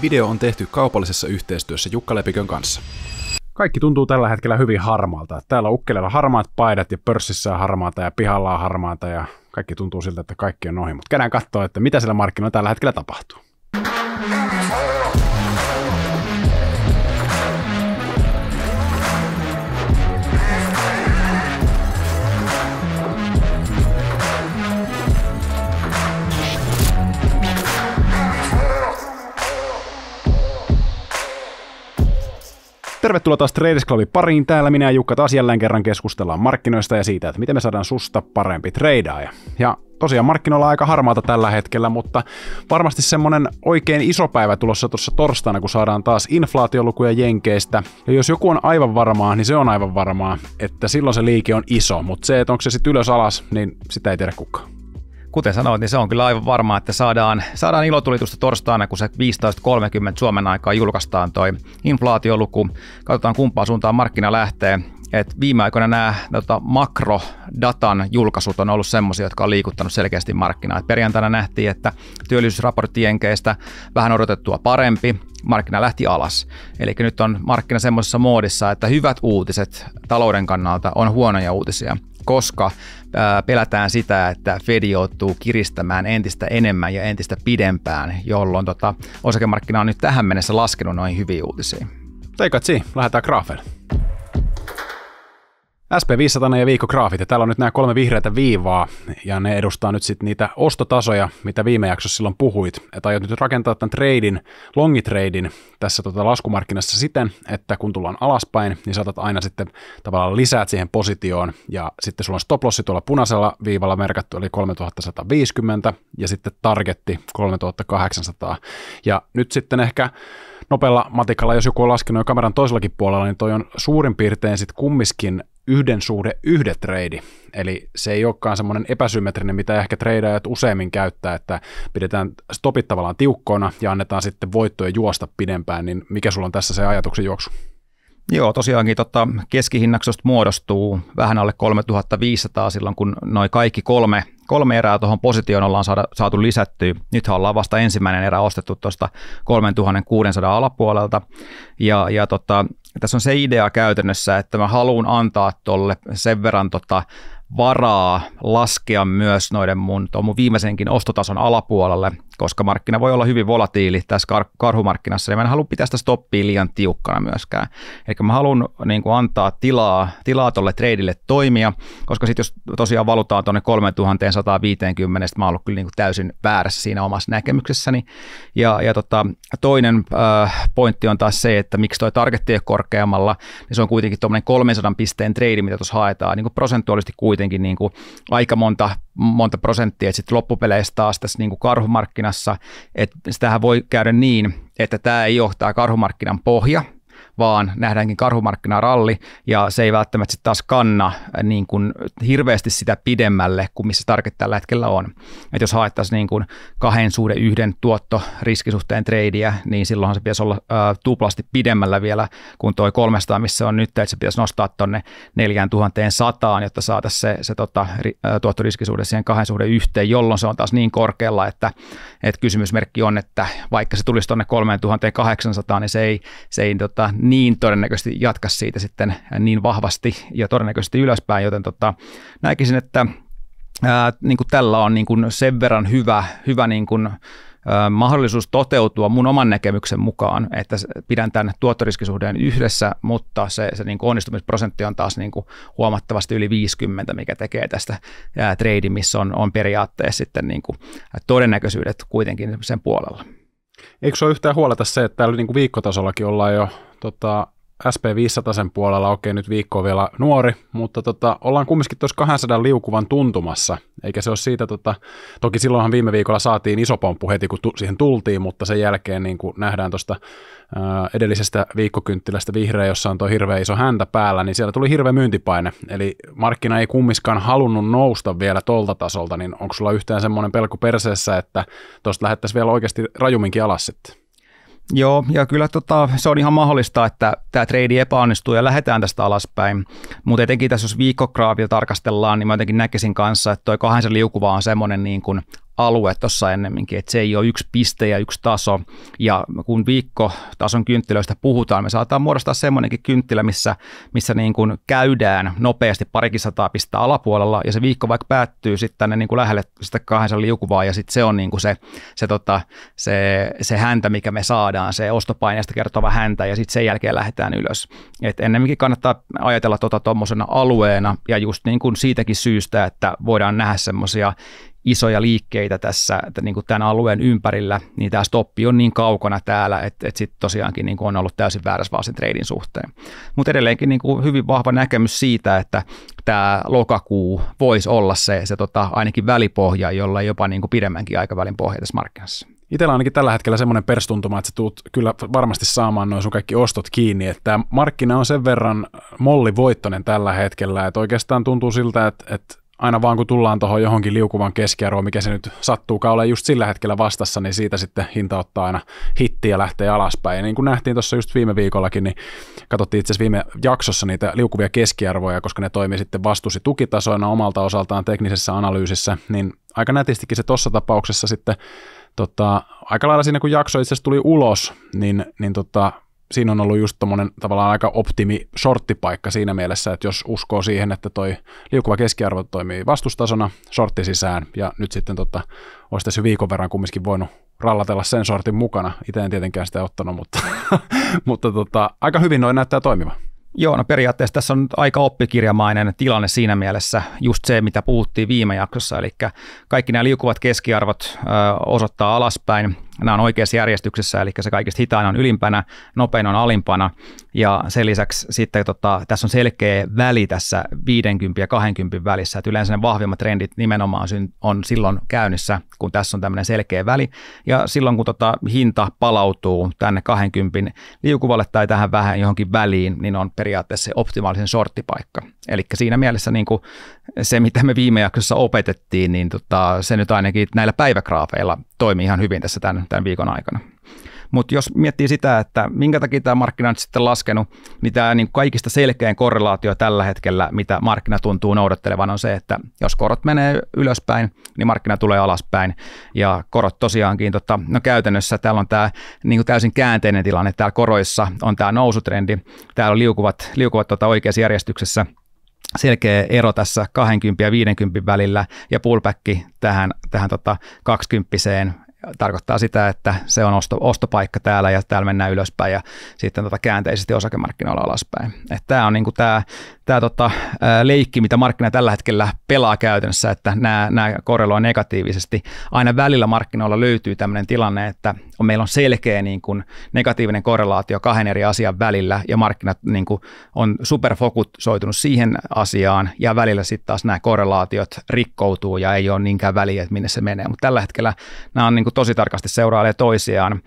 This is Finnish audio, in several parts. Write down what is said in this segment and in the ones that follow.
Video on tehty kaupallisessa yhteistyössä Jukka Lepikön kanssa. Kaikki tuntuu tällä hetkellä hyvin harmaalta. Täällä on ukkelilla harmaat paidat ja pörssissä on harmaata ja pihalla on harmaata ja kaikki tuntuu siltä, että kaikki on ohi. Mutta käydään katsoa, että mitä siellä markkinoilla tällä hetkellä tapahtuu. Tervetuloa taas Traders Clubin pariin. Täällä minä ja Jukka taas jälleen kerran keskustellaan markkinoista ja siitä, että miten me saadaan susta parempi treidaaja. Ja tosiaan markkinoilla on aika harmaata tällä hetkellä, mutta varmasti semmoinen oikein iso päivä tulossa tuossa torstaina, kun saadaan taas inflaatiolukuja Jenkeistä. Ja jos joku on aivan varmaa, niin se on aivan varmaa, että silloin se liike on iso, mutta se, että onko se sitten ylös alas, niin sitä ei tiedä kukaan. Kuten sanoit, niin se on kyllä aivan varmaa, että saadaan ilotulitusta torstaina, kun se 15.30 Suomen aikaa julkaistaan toi inflaatioluku. Katsotaan kumpaan suuntaan markkina lähtee. Et viime aikoina nämä makrodatan julkaisut on ollut semmoisia, jotka on liikuttanut selkeästi markkinaa. Et perjantaina nähtiin, että työllisyysraportti Jenkeistä vähän odotettua parempi. Markkina lähti alas. Eli nyt on markkina semmoisessa moodissa, että hyvät uutiset talouden kannalta on huonoja uutisia, koska pelätään sitä, että Fed joutuu kiristämään entistä enemmän ja entistä pidempään, jolloin osakemarkkina on nyt tähän mennessä laskenut noihin hyviä uutisia. Teikatsi, lähdetään graafeille. SP500 ja viikkograafit, ja täällä on nyt nämä 3 vihreätä viivaa, ja ne edustaa nyt sitten niitä ostotasoja, mitä viime jaksossa silloin puhuit, että aiot nyt rakentaa tämän longitradin tässä laskumarkkinassa siten, että kun tullaan alaspäin, niin saatat aina sitten tavallaan lisäät siihen positioon, ja sitten sulla on stop-lossi tuolla punaisella viivalla merkattu, eli 3150, ja sitten targetti 3800, ja nyt sitten ehkä nopealla matikalla, jos joku on laskenut jo kameran toisellakin puolella, niin toi on suurin piirtein sitten kumminkin 1:1 trade, eli se ei olekaan semmoinen epäsymmetrinen, mitä ehkä tradeajat useimmin käyttää, että pidetään stopit tavallaan tiukkoina ja annetaan sitten voittoja juosta pidempään, niin mikä sulla on tässä se ajatuksen juoksu? Joo, tosiaankin keskihinnaksosta muodostuu vähän alle 3500 silloin, kun noi kaikki kolme erää tuohon positioon ollaan saatu lisättyä. Nythän ollaan vasta ensimmäinen erä ostettu tuosta 3600 alapuolelta. Ja tässä on se idea käytännössä, että mä haluan antaa tuolle sen verran varaa laskea myös noiden mun viimeisenkin ostotason alapuolelle, koska markkina voi olla hyvin volatiili tässä karhumarkkinassa, ja mä en halua pitää sitä stoppia liian tiukkana myöskään. Eli mä haluan antaa tilaa tuolle tradeille toimia, koska sitten jos tosiaan valutaan tuonne 3150, mä oon ollut kyllä täysin väärässä siinä omassa näkemyksessäni. Ja toinen pointti on taas se, että miksi toi targetti ei ole korkeammalla, niin se on kuitenkin tuommoinen 300 pisteen trade, mitä tuossa haetaan, prosentuaalisesti kuitenkin aika monta prosenttia, että sitten loppupeleissä taas tässä karhumarkkinassa, että sitähän voi käydä niin, että tämä ei ole tämä karhumarkkinan pohja, vaan nähdäänkin karhumarkkinaralli, ja se ei välttämättä sitten taas kanna hirveästi sitä pidemmälle kuin missä target tällä hetkellä on. Et jos haettaisiin 2:1 tuotto-riskisuhteen tradea, niin silloinhan se pitäisi olla tuplasti pidemmällä vielä kuin tuo 300, missä on nyt, että se pitäisi nostaa tuonne 4100, jotta saataisiin se tuottoriskisuhde siihen 2:1, jolloin se on taas niin korkealla, että kysymysmerkki on, että vaikka se tulisi tuonne 3800, niin se ei niin todennäköisesti jatka siitä sitten niin vahvasti ja todennäköisesti ylöspäin, joten näkisin, että tällä on sen verran hyvä mahdollisuus toteutua mun oman näkemyksen mukaan, että pidän tämän tuottoriskisuhteen yhdessä, mutta se onnistumisprosentti on taas huomattavasti yli 50, mikä tekee tästä trade, missä on periaatteessa sitten todennäköisyydet kuitenkin sen puolella. Eikö se ole yhtään huoleta se, että täällä viikkotasollakin ollaan jo SP500 sen puolella, okei nyt viikko on vielä nuori, mutta ollaan kumminkin tuossa 200 liukuvan tuntumassa, eikä se ole siitä, toki silloinhan viime viikolla saatiin iso pomppu heti, kun siihen tultiin, mutta sen jälkeen niin kuin nähdään tuosta edellisestä viikkokynttilästä vihreä, jossa on tuo hirveä iso häntä päällä, niin siellä tuli hirveä myyntipaine, eli markkina ei kumminkaan halunnut nousta vielä tolta tasolta, niin onko sulla yhtään semmoinen pelko perseessä, että tuosta lähettäisiin vielä oikeasti rajumminkin alas sitten? Joo, ja kyllä se on ihan mahdollista, että tämä trade epäonnistuu ja lähdetään tästä alaspäin, mutta etenkin tässä jos viikkograafia tarkastellaan, niin mä jotenkin näkisin kanssa, että toi 200 liukuva on semmoinen alue tuossa ennemminkin, että se ei ole yksi piste ja yksi taso, ja kun viikkotason kynttilöistä puhutaan, me saadaan muodostaa semmoinenkin kynttilä, missä niin kuin käydään nopeasti parikin sataa pistettä alapuolella, ja se viikko vaikka päättyy sitten tänne niin kuin lähelle sitä 200 liukuvaa, ja sitten se on niin kuin se häntä, mikä me saadaan, se ostopaineesta kertova häntä, ja sitten sen jälkeen lähdetään ylös. Et ennemminkin kannattaa ajatella tuommoisena alueena, ja just niin kuin siitäkin syystä, että voidaan nähdä semmoisia isoja liikkeitä tässä niin kuin tämän alueen ympärillä, niin tämä stoppi on niin kaukana täällä, että sitten tosiaankin niin kuin on ollut täysin väärässä vaan sen treidin suhteen. Mutta edelleenkin niin kuin hyvin vahva näkemys siitä, että tämä lokakuu voisi olla se ainakin välipohja, jolla jopa niin kuin pidemmänkin aikavälin pohja tässä markkinassa. Itsellä on ainakin tällä hetkellä semmoinen perstuntuma, että sä tulet kyllä varmasti saamaan noin sun kaikki ostot kiinni, että tämä markkina on sen verran mollivoittoinen tällä hetkellä, että oikeastaan tuntuu siltä, että aina vaan kun tullaan tuohon johonkin liukuvan keskiarvoon, mikä se nyt sattuukaan olemaan just sillä hetkellä vastassa, niin siitä sitten hinta ottaa aina hittiä ja lähtee alaspäin. Ja niin kuin nähtiin tuossa just viime viikollakin, niin katsottiin itse asiassa viime jaksossa niitä liukuvia keskiarvoja, koska ne toimii sitten vastuusi tukitasoina omalta osaltaan teknisessä analyysissä, niin aika nätistikin se tuossa tapauksessa sitten aika lailla siinä kun jakso itse asiassa tuli ulos, niin siinä on ollut just tommonen tavallaan aika optimi shorttipaikka siinä mielessä, että jos uskoo siihen, että toi liukuva keskiarvo toimii vastustasona, shortti sisään, ja nyt sitten olisi tässä viikon verran kumminkin voinut rallatella sen sortin mukana. Itse en tietenkään sitä ottanut, mutta aika hyvin noin näyttää toimiva. Joo, no periaatteessa tässä on aika oppikirjamainen tilanne siinä mielessä, just se, mitä puhuttiin viime jaksossa, eli kaikki nämä liukuvat keskiarvot osoittaa alaspäin. Nämä on oikeassa järjestyksessä, eli se kaikista hitain on ylimpänä, nopein on alimpana, ja sen lisäksi sitten tässä on selkeä väli tässä 50 ja 20 välissä, että yleensä ne vahvimmat trendit nimenomaan on silloin käynnissä, kun tässä on tämmöinen selkeä väli, ja silloin kun hinta palautuu tänne 20 liukuvalle tai tähän vähän johonkin väliin, niin on periaatteessa se optimaalisen shorttipaikka. Eli siinä mielessä niin kuin se, mitä me viime jaksossa opetettiin, niin se nyt ainakin näillä päivägraafeilla toimii ihan hyvin tässä tämän viikon aikana. Mutta jos miettii sitä, että minkä takia tämä markkina on sitten laskenut, niin tämä niin kaikista selkein korrelaatio tällä hetkellä, mitä markkina tuntuu noudattelevan, on se, että jos korot menee ylöspäin, niin markkina tulee alaspäin. Ja korot tosiaankin, no käytännössä täällä on tämä niin kuin täysin käänteinen tilanne. Täällä koroissa on tämä nousutrendi, täällä on liukuvat oikeassa järjestyksessä. Selkeä ero tässä 20 ja 50 välillä ja pullback tähän 20 tarkoittaa sitä, että se on ostopaikka täällä ja täällä mennään ylöspäin ja sitten käänteisesti osakemarkkinoilla alaspäin. Tämä on niinku tämä leikki, mitä markkina tällä hetkellä pelaa käytännössä, että nämä korreloi negatiivisesti. Aina välillä markkinoilla löytyy tämmöinen tilanne, että meillä on selkeä niin kuin negatiivinen korrelaatio kahden eri asian välillä ja markkinat niin kuin on superfokusoitunut siihen asiaan ja välillä sitten taas nämä korrelaatiot rikkoutuu ja ei ole niinkään väliä, että minne se menee. Mutta tällä hetkellä nämä on niin kuin tosi tarkasti seurailee toisiaan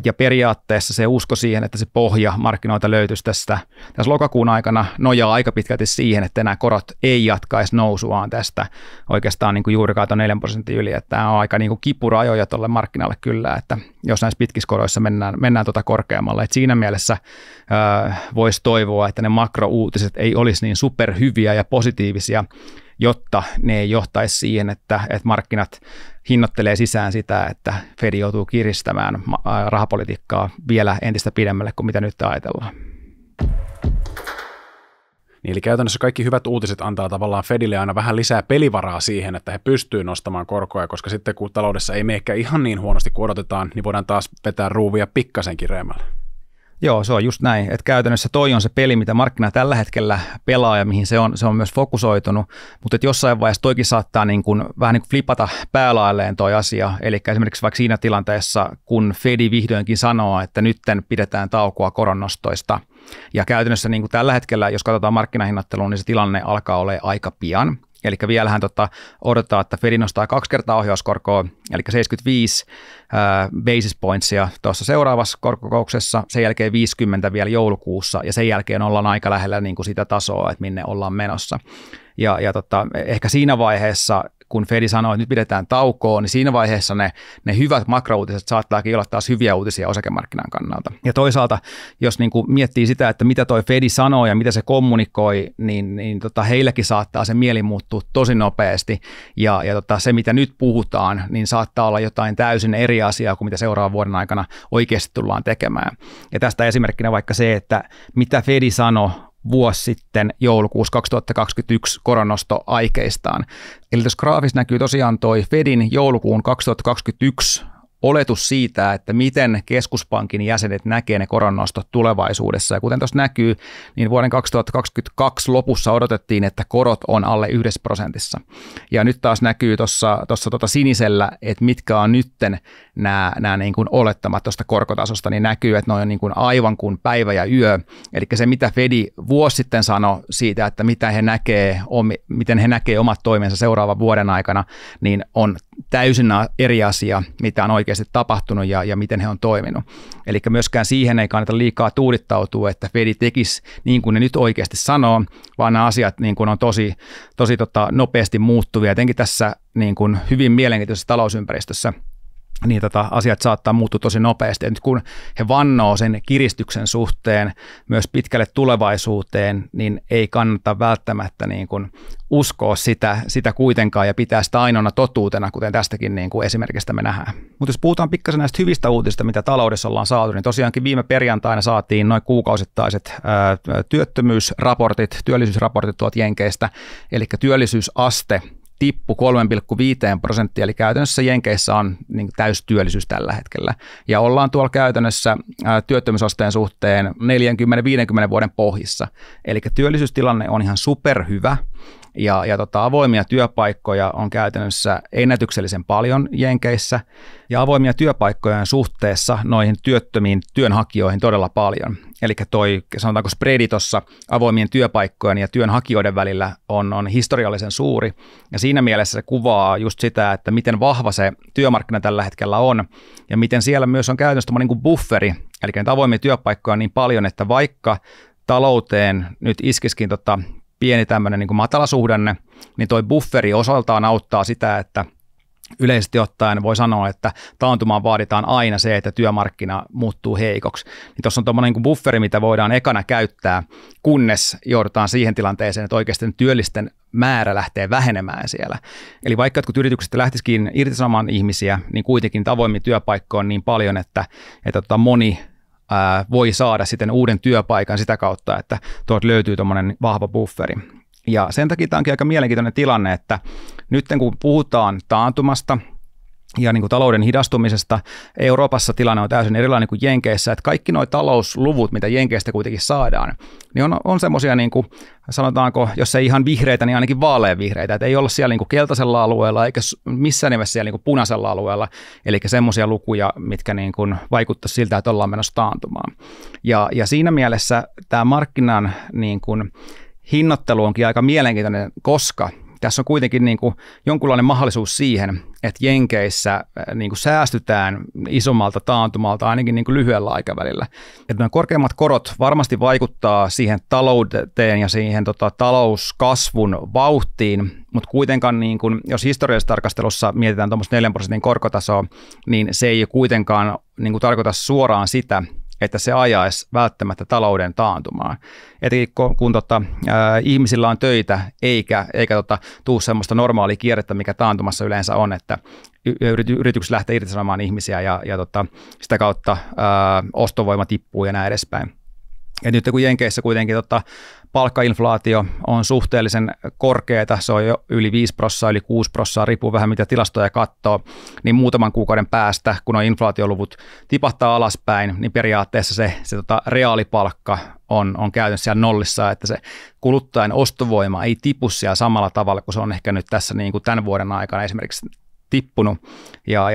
ja periaatteessa se usko siihen, että se pohja markkinoilta löytyisi tässä lokakuun aikana nojaa aika pitkälti siihen, että nämä korot ei jatkaisi nousuaan tästä oikeastaan niin kuin juurikaan 4% yli. Että tämä on aika niin kuin kipurajoja tuolle markkinalle kyllä, että jos näissä pitkissä koroissa mennään korkeammalle. Et siinä mielessä voisi toivoa, että ne makrouutiset ei olisi niin superhyviä ja positiivisia, jotta ne ei johtaisi siihen, että markkinat hinnoittelee sisään sitä, että Fed joutuu kiristämään rahapolitiikkaa vielä entistä pidemmälle kuin mitä nyt ajatellaan. Niin, eli käytännössä kaikki hyvät uutiset antaa tavallaan Fedille aina vähän lisää pelivaraa siihen, että he pystyvät nostamaan korkoja, koska sitten kun taloudessa ei menekään ihan niin huonosti kuin odotetaan, niin voidaan taas vetää ruuvia pikkasen kireemmälle. Joo, se on just näin, että käytännössä toi on se peli, mitä markkina tällä hetkellä pelaa ja mihin se on myös fokusoitunut, mutta että jossain vaiheessa toikin saattaa vähän niin kuin flipata päälailleen toi asia, eli esimerkiksi vaikka siinä tilanteessa, kun Fedi vihdoinkin sanoo, että nytten pidetään taukoa koronnostoista, ja käytännössä niin kuin tällä hetkellä, jos katsotaan markkinahinnattelua, niin se tilanne alkaa olla aika pian. Eli vielähän odotetaan, että Fed nostaa 2 kertaa ohjauskorkoa, eli 75 basis pointsia tuossa seuraavassa korkokouksessa, sen jälkeen 50 vielä joulukuussa, ja sen jälkeen ollaan aika lähellä niin kuin sitä tasoa, että minne ollaan menossa. Ja ehkä siinä vaiheessa, kun Fedi sanoo, että nyt pidetään taukoa, niin siinä vaiheessa ne hyvät makrouutiset saattaakin olla taas hyviä uutisia osakemarkkinan kannalta. Ja toisaalta, jos niin kuin miettii sitä, että mitä toi Fedi sanoo ja mitä se kommunikoi, niin heilläkin saattaa se mieli muuttua tosi nopeasti. Ja se, mitä nyt puhutaan, niin saattaa olla jotain täysin eri asiaa kuin mitä seuraavan vuoden aikana oikeasti tullaan tekemään. Ja tästä esimerkkinä vaikka se, että mitä Fedi sanoi vuosi sitten joulukuussa 2021 koronnostoaikeistaan. Eli tuossa graafissa näkyy tosiaan toi Fedin joulukuun 2021 oletus siitä, että miten keskuspankin jäsenet näkee ne koronnostot tulevaisuudessa. Ja kuten tuossa näkyy, niin vuoden 2022 lopussa odotettiin, että korot on alle 1%. Ja nyt taas näkyy tuossa sinisellä, että mitkä on nytten nämä niin kuin olettamat tuosta korkotasosta, niin näkyy, että ne on niin kuin aivan kuin päivä ja yö. Eli se, mitä Fedi vuosi sitten sanoi siitä, että miten he näkee omat toimensa seuraavan vuoden aikana, niin on täysin eri asia, mitä on oikeasti tapahtunut ja miten he on toiminut. Eli myöskään siihen ei kannata liikaa tuudittautua, että Fedi tekisi niin kuin ne nyt oikeasti sanoo, vaan nämä asiat niin kuin on tosi nopeasti muuttuvia, etenkin tässä niin kuin hyvin mielenkiintoisessa talousympäristössä. Niin asiat saattaa muuttua tosi nopeasti. Ja nyt kun he vannoo sen kiristyksen suhteen myös pitkälle tulevaisuuteen, niin ei kannata välttämättä niin kuin uskoa sitä kuitenkaan ja pitää sitä ainoana totuutena, kuten tästäkin niin kuin esimerkistä me nähdään. Mutta jos puhutaan pikkasen näistä hyvistä uutisista, mitä taloudessa ollaan saatu, niin tosiaankin viime perjantaina saatiin noin kuukausittaiset työttömyysraportit, työllisyysraportit tuolta Jenkeistä, eli työllisyysaste tippu 3,5%, eli käytännössä Jenkeissä on niin täystyöllisyys tällä hetkellä. Ja ollaan tuolla käytännössä työttömyysasteen suhteen 40-50 vuoden pohjissa. Eli työllisyystilanne on ihan superhyvä. Ja avoimia työpaikkoja on käytännössä ennätyksellisen paljon Jenkeissä, ja avoimia työpaikkoja on suhteessa noihin työttömiin työnhakijoihin todella paljon. Eli toi, sanotaanko spreadi tuossa avoimien työpaikkojen ja työnhakijoiden välillä on historiallisen suuri, ja siinä mielessä se kuvaa just sitä, että miten vahva se työmarkkina tällä hetkellä on, ja miten siellä myös on käytännössä niin kuin bufferi, eli niitä avoimia työpaikkoja on niin paljon, että vaikka talouteen nyt iskisikin pieni tämmöinen niin kuin matalasuhdanne, niin toi bufferi osaltaan auttaa sitä, että yleisesti ottaen voi sanoa, että taantumaan vaaditaan aina se, että työmarkkina muuttuu heikoksi. Niin tuossa on tuommoinen niin kuin bufferi, mitä voidaan ekana käyttää, kunnes joudutaan siihen tilanteeseen, että oikeasti työllisten määrä lähtee vähenemään siellä. Eli vaikka jotkut yritykset lähtisikin irtisanomaan ihmisiä, niin kuitenkin avoimia työpaikkoja on niin paljon, että moni voi saada sitten uuden työpaikan sitä kautta, että tuolta löytyy tuommoinen vahva bufferi. Ja sen takia tämä onkin aika mielenkiintoinen tilanne, että nyt kun puhutaan taantumasta ja niin kuin talouden hidastumisesta, Euroopassa tilanne on täysin erilainen kuin Jenkeissä, että kaikki nuo talousluvut, mitä Jenkeistä kuitenkin saadaan, niin on semmoisia, niin kuin, sanotaanko, jos ei ihan vihreitä, niin ainakin vaaleanvihreitä, että ei olla siellä niin kuin keltaisella alueella eikä missään nimessä siellä niin kuin punaisella alueella, eli semmoisia lukuja, mitkä niin kuin vaikuttaisi siltä, että ollaan menossa taantumaan. Ja siinä mielessä tämä markkinan niin kuin hinnoittelu onkin aika mielenkiintoinen, koska tässä on kuitenkin niin kuin jonkunlainen mahdollisuus siihen, että Jenkeissä niin kuin säästytään isommalta taantumalta ainakin niin kuin lyhyellä aikavälillä. Että korkeammat korot varmasti vaikuttaa siihen talouteen ja siihen talouskasvun vauhtiin, mutta kuitenkaan niin kuin, jos historiallisessa tarkastelussa mietitään tuommoista 4% korkotasoa, niin se ei kuitenkaan niin kuin tarkoita suoraan sitä, että se ajaisi välttämättä talouden taantumaan. Eli kun ihmisillä on töitä eikä tule semmoista normaalia kierrettä, mikä taantumassa yleensä on, että yritykset lähtee irtisanomaan ihmisiä ja sitä kautta ostovoima tippuu ja näin edespäin. Ja nyt kun Jenkeissä kuitenkin palkkainflaatio on suhteellisen korkeata, se on jo yli 5%, yli 6%, riippuu vähän mitä tilastoja katsoo, niin muutaman kuukauden päästä, kun on inflaatioluvut tipahtaa alaspäin, niin periaatteessa se reaalipalkka on käytännössä siellä nollissa, että se kuluttajan ostovoima ei tipu siellä samalla tavalla, kuin se on ehkä nyt tässä niin kuin tämän vuoden aikana esimerkiksi tippunut, ja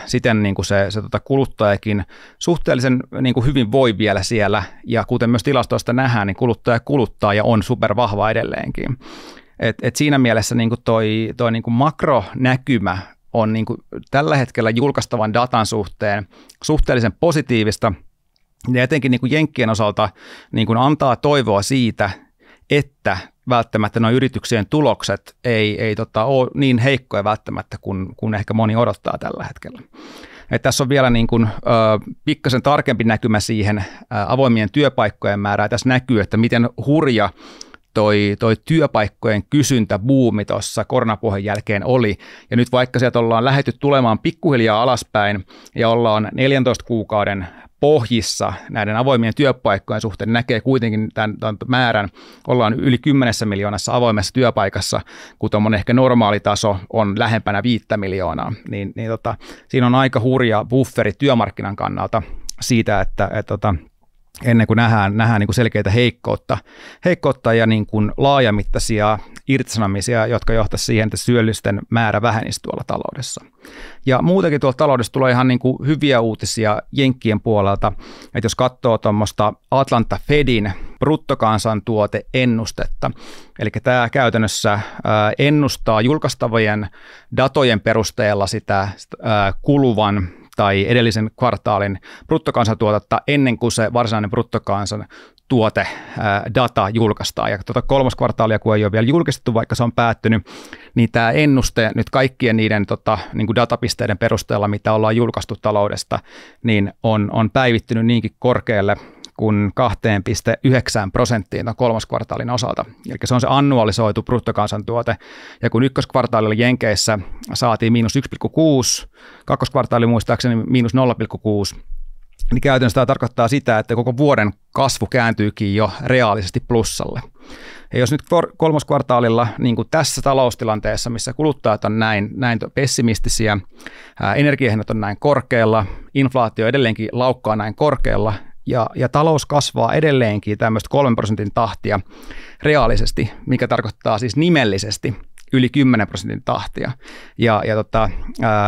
siten niin kuin se kuluttajakin suhteellisen niin kuin hyvin voi vielä siellä, ja kuten myös tilastoista nähdään, niin kuluttaja kuluttaa ja on supervahva edelleenkin. Et siinä mielessä niin kuin toi niin kuin makronäkymä on niin kuin tällä hetkellä julkaistavan datan suhteen suhteellisen positiivista, ja etenkin niin kuin Jenkkien osalta niin kuin antaa toivoa siitä, että välttämättä nuo yrityksien tulokset ei ole niin heikkoja välttämättä kuin ehkä moni odottaa tällä hetkellä. Et tässä on vielä niin kuin, pikkasen tarkempi näkymä siihen avoimien työpaikkojen määrään. Tässä näkyy, että miten hurja toi työpaikkojen kysyntäbuumi tuossa koronapuheen jälkeen oli. Ja nyt vaikka sieltä ollaan lähdetty tulemaan pikkuhiljaa alaspäin ja ollaan 14 kuukauden pohjissa näiden avoimien työpaikkojen suhteen, näkee kuitenkin tämän määrän. Ollaan yli 10 miljoonassa avoimessa työpaikassa, kun tuommoinen ehkä normaali taso on lähempänä 5 miljoonaa. Siinä on aika hurja bufferi työmarkkinan kannalta siitä, että ennen kuin nähdään niin kuin selkeitä heikkoutta ja niin kuin laajamittaisia irtisanomisia, jotka johtaisivat siihen, että työllisten määrä vähenisi tuolla taloudessa. Ja muutenkin tuolla taloudessa tulee ihan niin kuin hyviä uutisia Jenkkien puolelta, että jos katsoo tuommoista Atlanta Fedin bruttokansantuoteennustetta, eli tämä käytännössä ennustaa julkaistavien datojen perusteella sitä kuluvan tai edellisen kvartaalin bruttokansantuotetta ennen kuin se varsinainen bruttokansantuotedata julkaistaan. Ja kolmas kvartaalia, kun ei ole vielä julkistettu, vaikka se on päättynyt, niin tämä ennuste nyt kaikkien niiden niin kuin datapisteiden perusteella, mitä ollaan julkaistu taloudesta, niin on päivittynyt niinkin korkealle kuin 2,9% kolmas kvartaalin osalta. Eli se on se annualisoitu bruttokansantuote. Ja kun ykköskvartaalilla Jenkeissä saatiin -1,6, kakkoskvartaali muistaakseni -0,6, niin käytännössä tämä tarkoittaa sitä, että koko vuoden kasvu kääntyykin jo reaalisesti plussalle. Ja jos nyt kolmoskvartaalilla, niin kuin tässä taloustilanteessa, missä kuluttajat on näin pessimistisiä, energiahinnat on näin korkealla, inflaatio edelleenkin laukkaa näin korkealla, ja talous kasvaa edelleenkin tämmöistä 3% tahtia reaalisesti, mikä tarkoittaa siis nimellisesti yli 10% tahtia.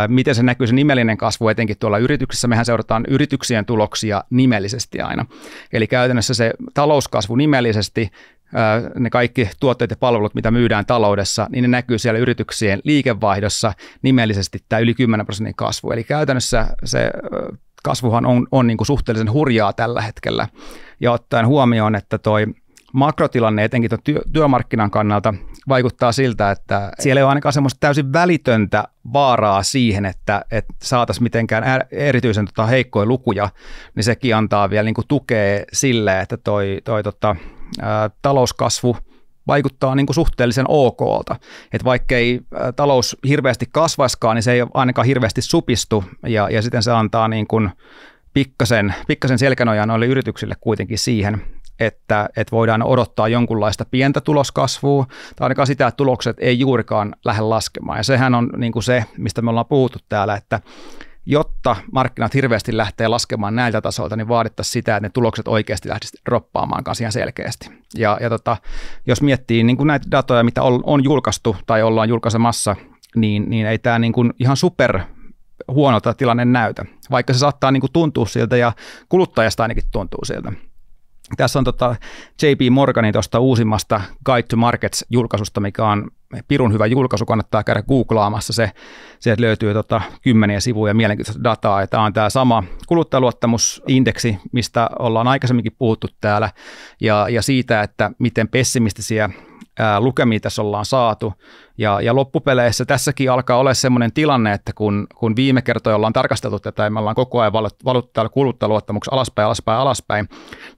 Miten se näkyy se nimellinen kasvu etenkin tuolla yrityksissä? Mehän seurataan yrityksien tuloksia nimellisesti aina. Eli käytännössä se talouskasvu nimellisesti, ne kaikki tuotteet ja palvelut, mitä myydään taloudessa, niin ne näkyy siellä yrityksien liikevaihdossa nimellisesti tämä yli 10% kasvu. Eli käytännössä se kasvuhan on niin kuin suhteellisen hurjaa tällä hetkellä. Ja ottaen huomioon, että toi makrotilanne etenkin työmarkkinan kannalta vaikuttaa siltä, että siellä ei ole ainakaan semmoista täysin välitöntä vaaraa siihen, että saataisiin mitenkään erityisen heikkoja lukuja, niin sekin antaa vielä niin kuin tukea sille, että toi talouskasvu vaikuttaa niin kuin suhteellisen okolta. Että vaikkei talous hirveästi kasvaiskaan, niin se ei ainakaan hirveästi supistu, ja sitten se antaa niin kuin pikkasen selkänojaa noille yrityksille kuitenkin siihen, että voidaan odottaa jonkunlaista pientä tuloskasvua, tai ainakaan sitä, että tulokset ei juurikaan lähde laskemaan. Ja sehän on niin kuin se, mistä me ollaan puhuttu täällä, että jotta markkinat hirveästi lähtee laskemaan näiltä tasoilta, niin vaadittaisiin sitä, että ne tulokset oikeasti lähtisivät droppaamaan kanssa ihan selkeästi. Jos miettii niin kuin näitä datoja, mitä on julkaistu tai ollaan julkaisemassa, niin ei tämä niin kuin ihan super huonolta tilanne näytä, vaikka se saattaa niin kuin tuntua siltä ja kuluttajasta ainakin tuntuu siltä. Tässä on JP Morganin tuosta uusimmasta Guide to Markets-julkaisusta, mikä on pirun hyvä julkaisu, kannattaa käydä googlaamassa se. Sieltä löytyy kymmeniä sivuja mielenkiintoista dataa. Tämä on tämä sama kuluttajaluottamusindeksi, mistä ollaan aikaisemminkin puhuttu täällä, ja siitä, että miten pessimistisiä lukemia tässä ollaan saatu. Ja loppupeleissä tässäkin alkaa olla sellainen tilanne, että kun viime kertoja ollaan tarkasteltu tätä ja me ollaan koko ajan valuttu täällä kuluttajaluottamuksen alaspäin,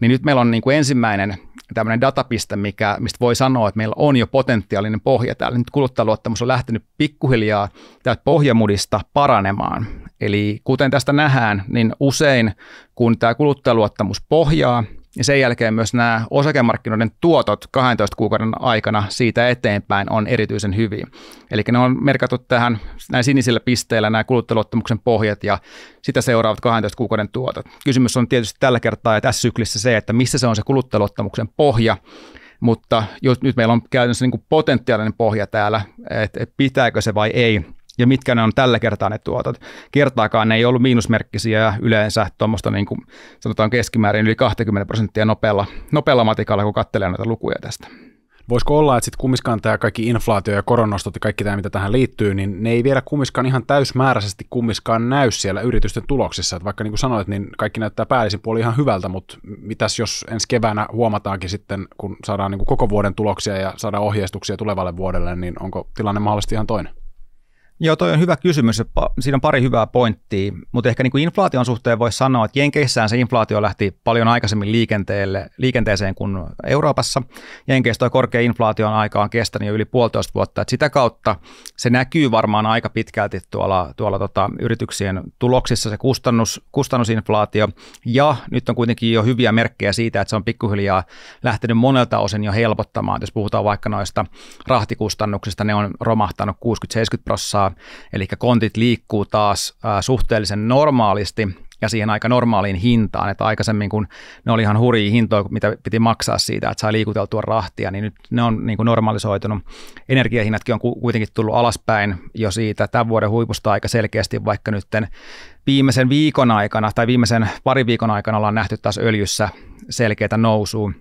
niin nyt meillä on niin kuin ensimmäinen tämmöinen datapiste, mistä voi sanoa, että meillä on jo potentiaalinen pohja täällä. Nyt kuluttajaluottamus on lähtenyt pikkuhiljaa täältä pohjamudista paranemaan. Eli kuten tästä nähdään, niin usein kun tämä kuluttajaluottamus pohjaa, ja sen jälkeen myös nämä osakemarkkinoiden tuotot 12 kuukauden aikana siitä eteenpäin on erityisen hyviä. Eli ne on merkattu tähän näin sinisillä pisteillä nämä kuluttajaluottamuksen pohjat ja sitä seuraavat 12 kuukauden tuotot. Kysymys on tietysti tällä kertaa ja tässä syklissä se, että missä se on se kuluttajaluottamuksen pohja, mutta nyt meillä on käytännössä niin kuin potentiaalinen pohja täällä, että pitääkö se vai ei. Ja mitkä ne on tällä kertaa ne tuotot. Kertaakaan ne ei ollut miinusmerkkisiä ja yleensä tuommoista niin kuin sanotaan keskimäärin yli 20% nopealla matikalla, kun katselee noita lukuja tästä. Voisiko olla, että sitten kumminkaan tämä kaikki inflaatio ja koronnostot ja kaikki tämä, mitä tähän liittyy, niin ne ei vielä kumminkaan ihan täysmääräisesti kumminkaan näy siellä yritysten tuloksissa. Että vaikka niin kuin sanoit, niin kaikki näyttää päällisin puolin ihan hyvältä, mutta mitäs jos ensi keväänä huomataankin sitten, kun saadaan niin kuin koko vuoden tuloksia ja saadaan ohjeistuksia tulevalle vuodelle, niin onko tilanne mahdollisesti ihan toinen? Joo, toi on hyvä kysymys. Siinä on pari hyvää pointtia, mutta ehkä niin kuin inflaation suhteen voisi sanoa, että Jenkeissään se inflaatio lähti paljon aikaisemmin liikenteeseen kuin Euroopassa. Jenkeissä toi korkea inflaation aika on kestänyt jo yli 1,5 vuotta, että sitä kautta se näkyy varmaan aika pitkälti tuolla yrityksien tuloksissa se kustannusinflaatio, ja nyt on kuitenkin jo hyviä merkkejä siitä, että se on pikkuhiljaa lähtenyt monelta osin jo helpottamaan. Jos puhutaan vaikka noista rahtikustannuksista, ne on romahtanut 60-70%, eli kontit liikkuu taas suhteellisen normaalisti ja siihen aika normaaliin hintaan, että aikaisemmin kun ne oli ihan hurjia hintoja, mitä piti maksaa siitä, että sai liikuteltua rahtia, niin nyt ne on niin kuin normalisoitunut. Energiahinnatkin on kuitenkin tullut alaspäin jo siitä tämän vuoden huipusta aika selkeästi, vaikka nyt viimeisen viikon aikana tai viimeisen parin viikon aikana ollaan nähty taas öljyssä selkeätä nousua.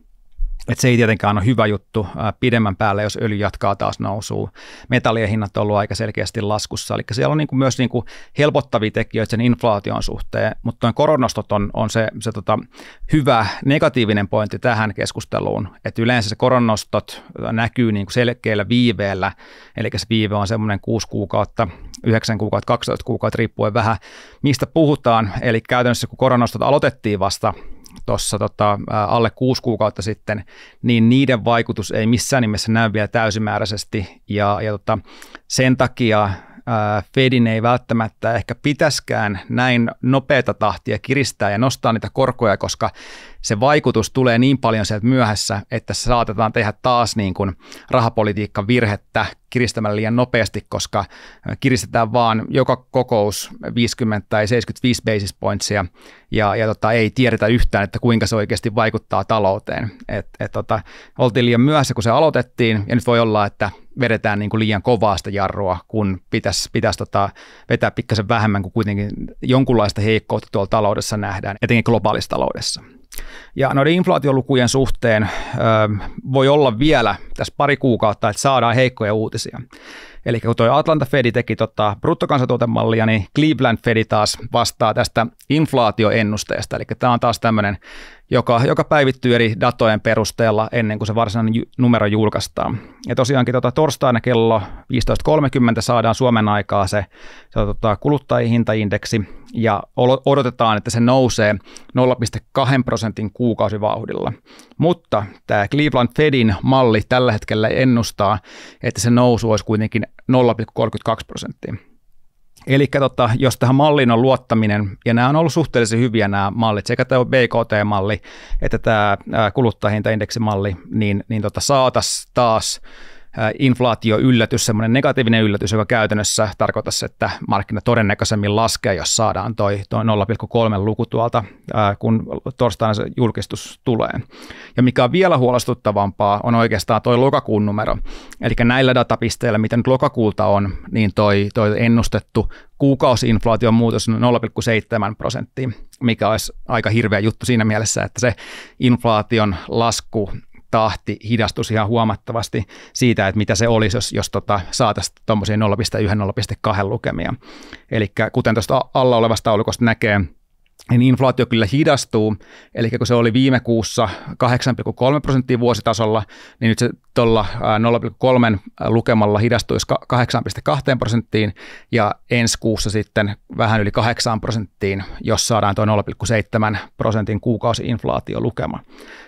Että se ei tietenkään ole hyvä juttu pidemmän päälle, jos öljy jatkaa taas nousua. Metallien hinnat on ollut aika selkeästi laskussa, eli siellä on myös helpottavia tekijöitä sen inflaation suhteen, mutta koronostot on se hyvä negatiivinen pointti tähän keskusteluun, että yleensä se koronostot näkyy selkeällä viiveellä, eli se viive on semmoinen 6 kuukautta, 9 kuukautta, 12 kuukautta, riippuen vähän mistä puhutaan, eli käytännössä kun koronostot aloitettiin vasta tuossa alle 6 kuukautta sitten, niin niiden vaikutus ei missään nimessä näy vielä täysimääräisesti, ja sen takia Fedin ei välttämättä ehkä pitäskään näin nopeata tahtia kiristää ja nostaa niitä korkoja, koska se vaikutus tulee niin paljon sieltä myöhässä, että saatetaan tehdä taas niin kuin rahapolitiikan virhettä kiristämällä liian nopeasti, koska kiristetään vaan joka kokous 50 tai 75 basis pointsia ja ei tiedetä yhtään, että kuinka se oikeasti vaikuttaa talouteen. Oltiin liian myöhässä, kun se aloitettiin, ja nyt voi olla, että vedetään niin kuin liian kovaa sitä jarrua, kun pitäisi vetää pikkasen vähemmän, kuin kuitenkin jonkunlaista heikkoutta tuolla taloudessa nähdään, etenkin globaalissa taloudessa. Ja noiden inflaatiolukujen suhteen voi olla vielä tässä pari kuukautta, että saadaan heikkoja uutisia. Eli kun tuo Atlanta Fedi teki bruttokansantuotemallia, niin Cleveland Fedi taas vastaa tästä inflaatioennusteesta. Eli tämä on taas tämmöinen, joka päivittyy eri datojen perusteella ennen kuin se varsinainen numero julkaistaan. Ja tosiaankin torstaina kello 15.30 saadaan Suomen aikaa se kuluttajahintaindeksi, ja odotetaan, että se nousee 0,2% kuukausivauhdilla. Mutta tämä Cleveland Fedin malli tällä hetkellä ennustaa, että se nousu olisi kuitenkin 0,32%. Eli jos tähän malliin on luottaminen, ja nämä on ollut suhteellisen hyviä nämä mallit, sekä tämä BKT-malli että tämä kuluttajahintaindeksimalli, niin saataisiin taas inflaatioyllätys, semmoinen negatiivinen yllätys, joka käytännössä tarkoittaisi, että markkina todennäköisemmin laskee, jos saadaan toi 0,3 luku tuolta, kun torstaina se julkistus tulee. Ja mikä on vielä huolestuttavampaa, on oikeastaan toi lokakuun numero. Eli näillä datapisteillä, mitä nyt lokakuulta on, niin toi ennustettu kuukausi-inflaation muutos on 0,7%, mikä olisi aika hirveä juttu siinä mielessä, että se inflaation lasku tahti hidastuisi ihan huomattavasti siitä, että mitä se olisi, jos saataisiin tuommoisia 0,1-0,2 lukemia. Eli kuten tuosta alla olevasta taulukosta näkee, niin inflaatio kyllä hidastuu, eli kun se oli viime kuussa 8,3% vuositasolla, niin nyt se tuolla 0,3 lukemalla hidastuisi 8,2%, ja ensi kuussa sitten vähän yli 8%, jos saadaan tuo 0,7% kuukausi-inflaatiolukema.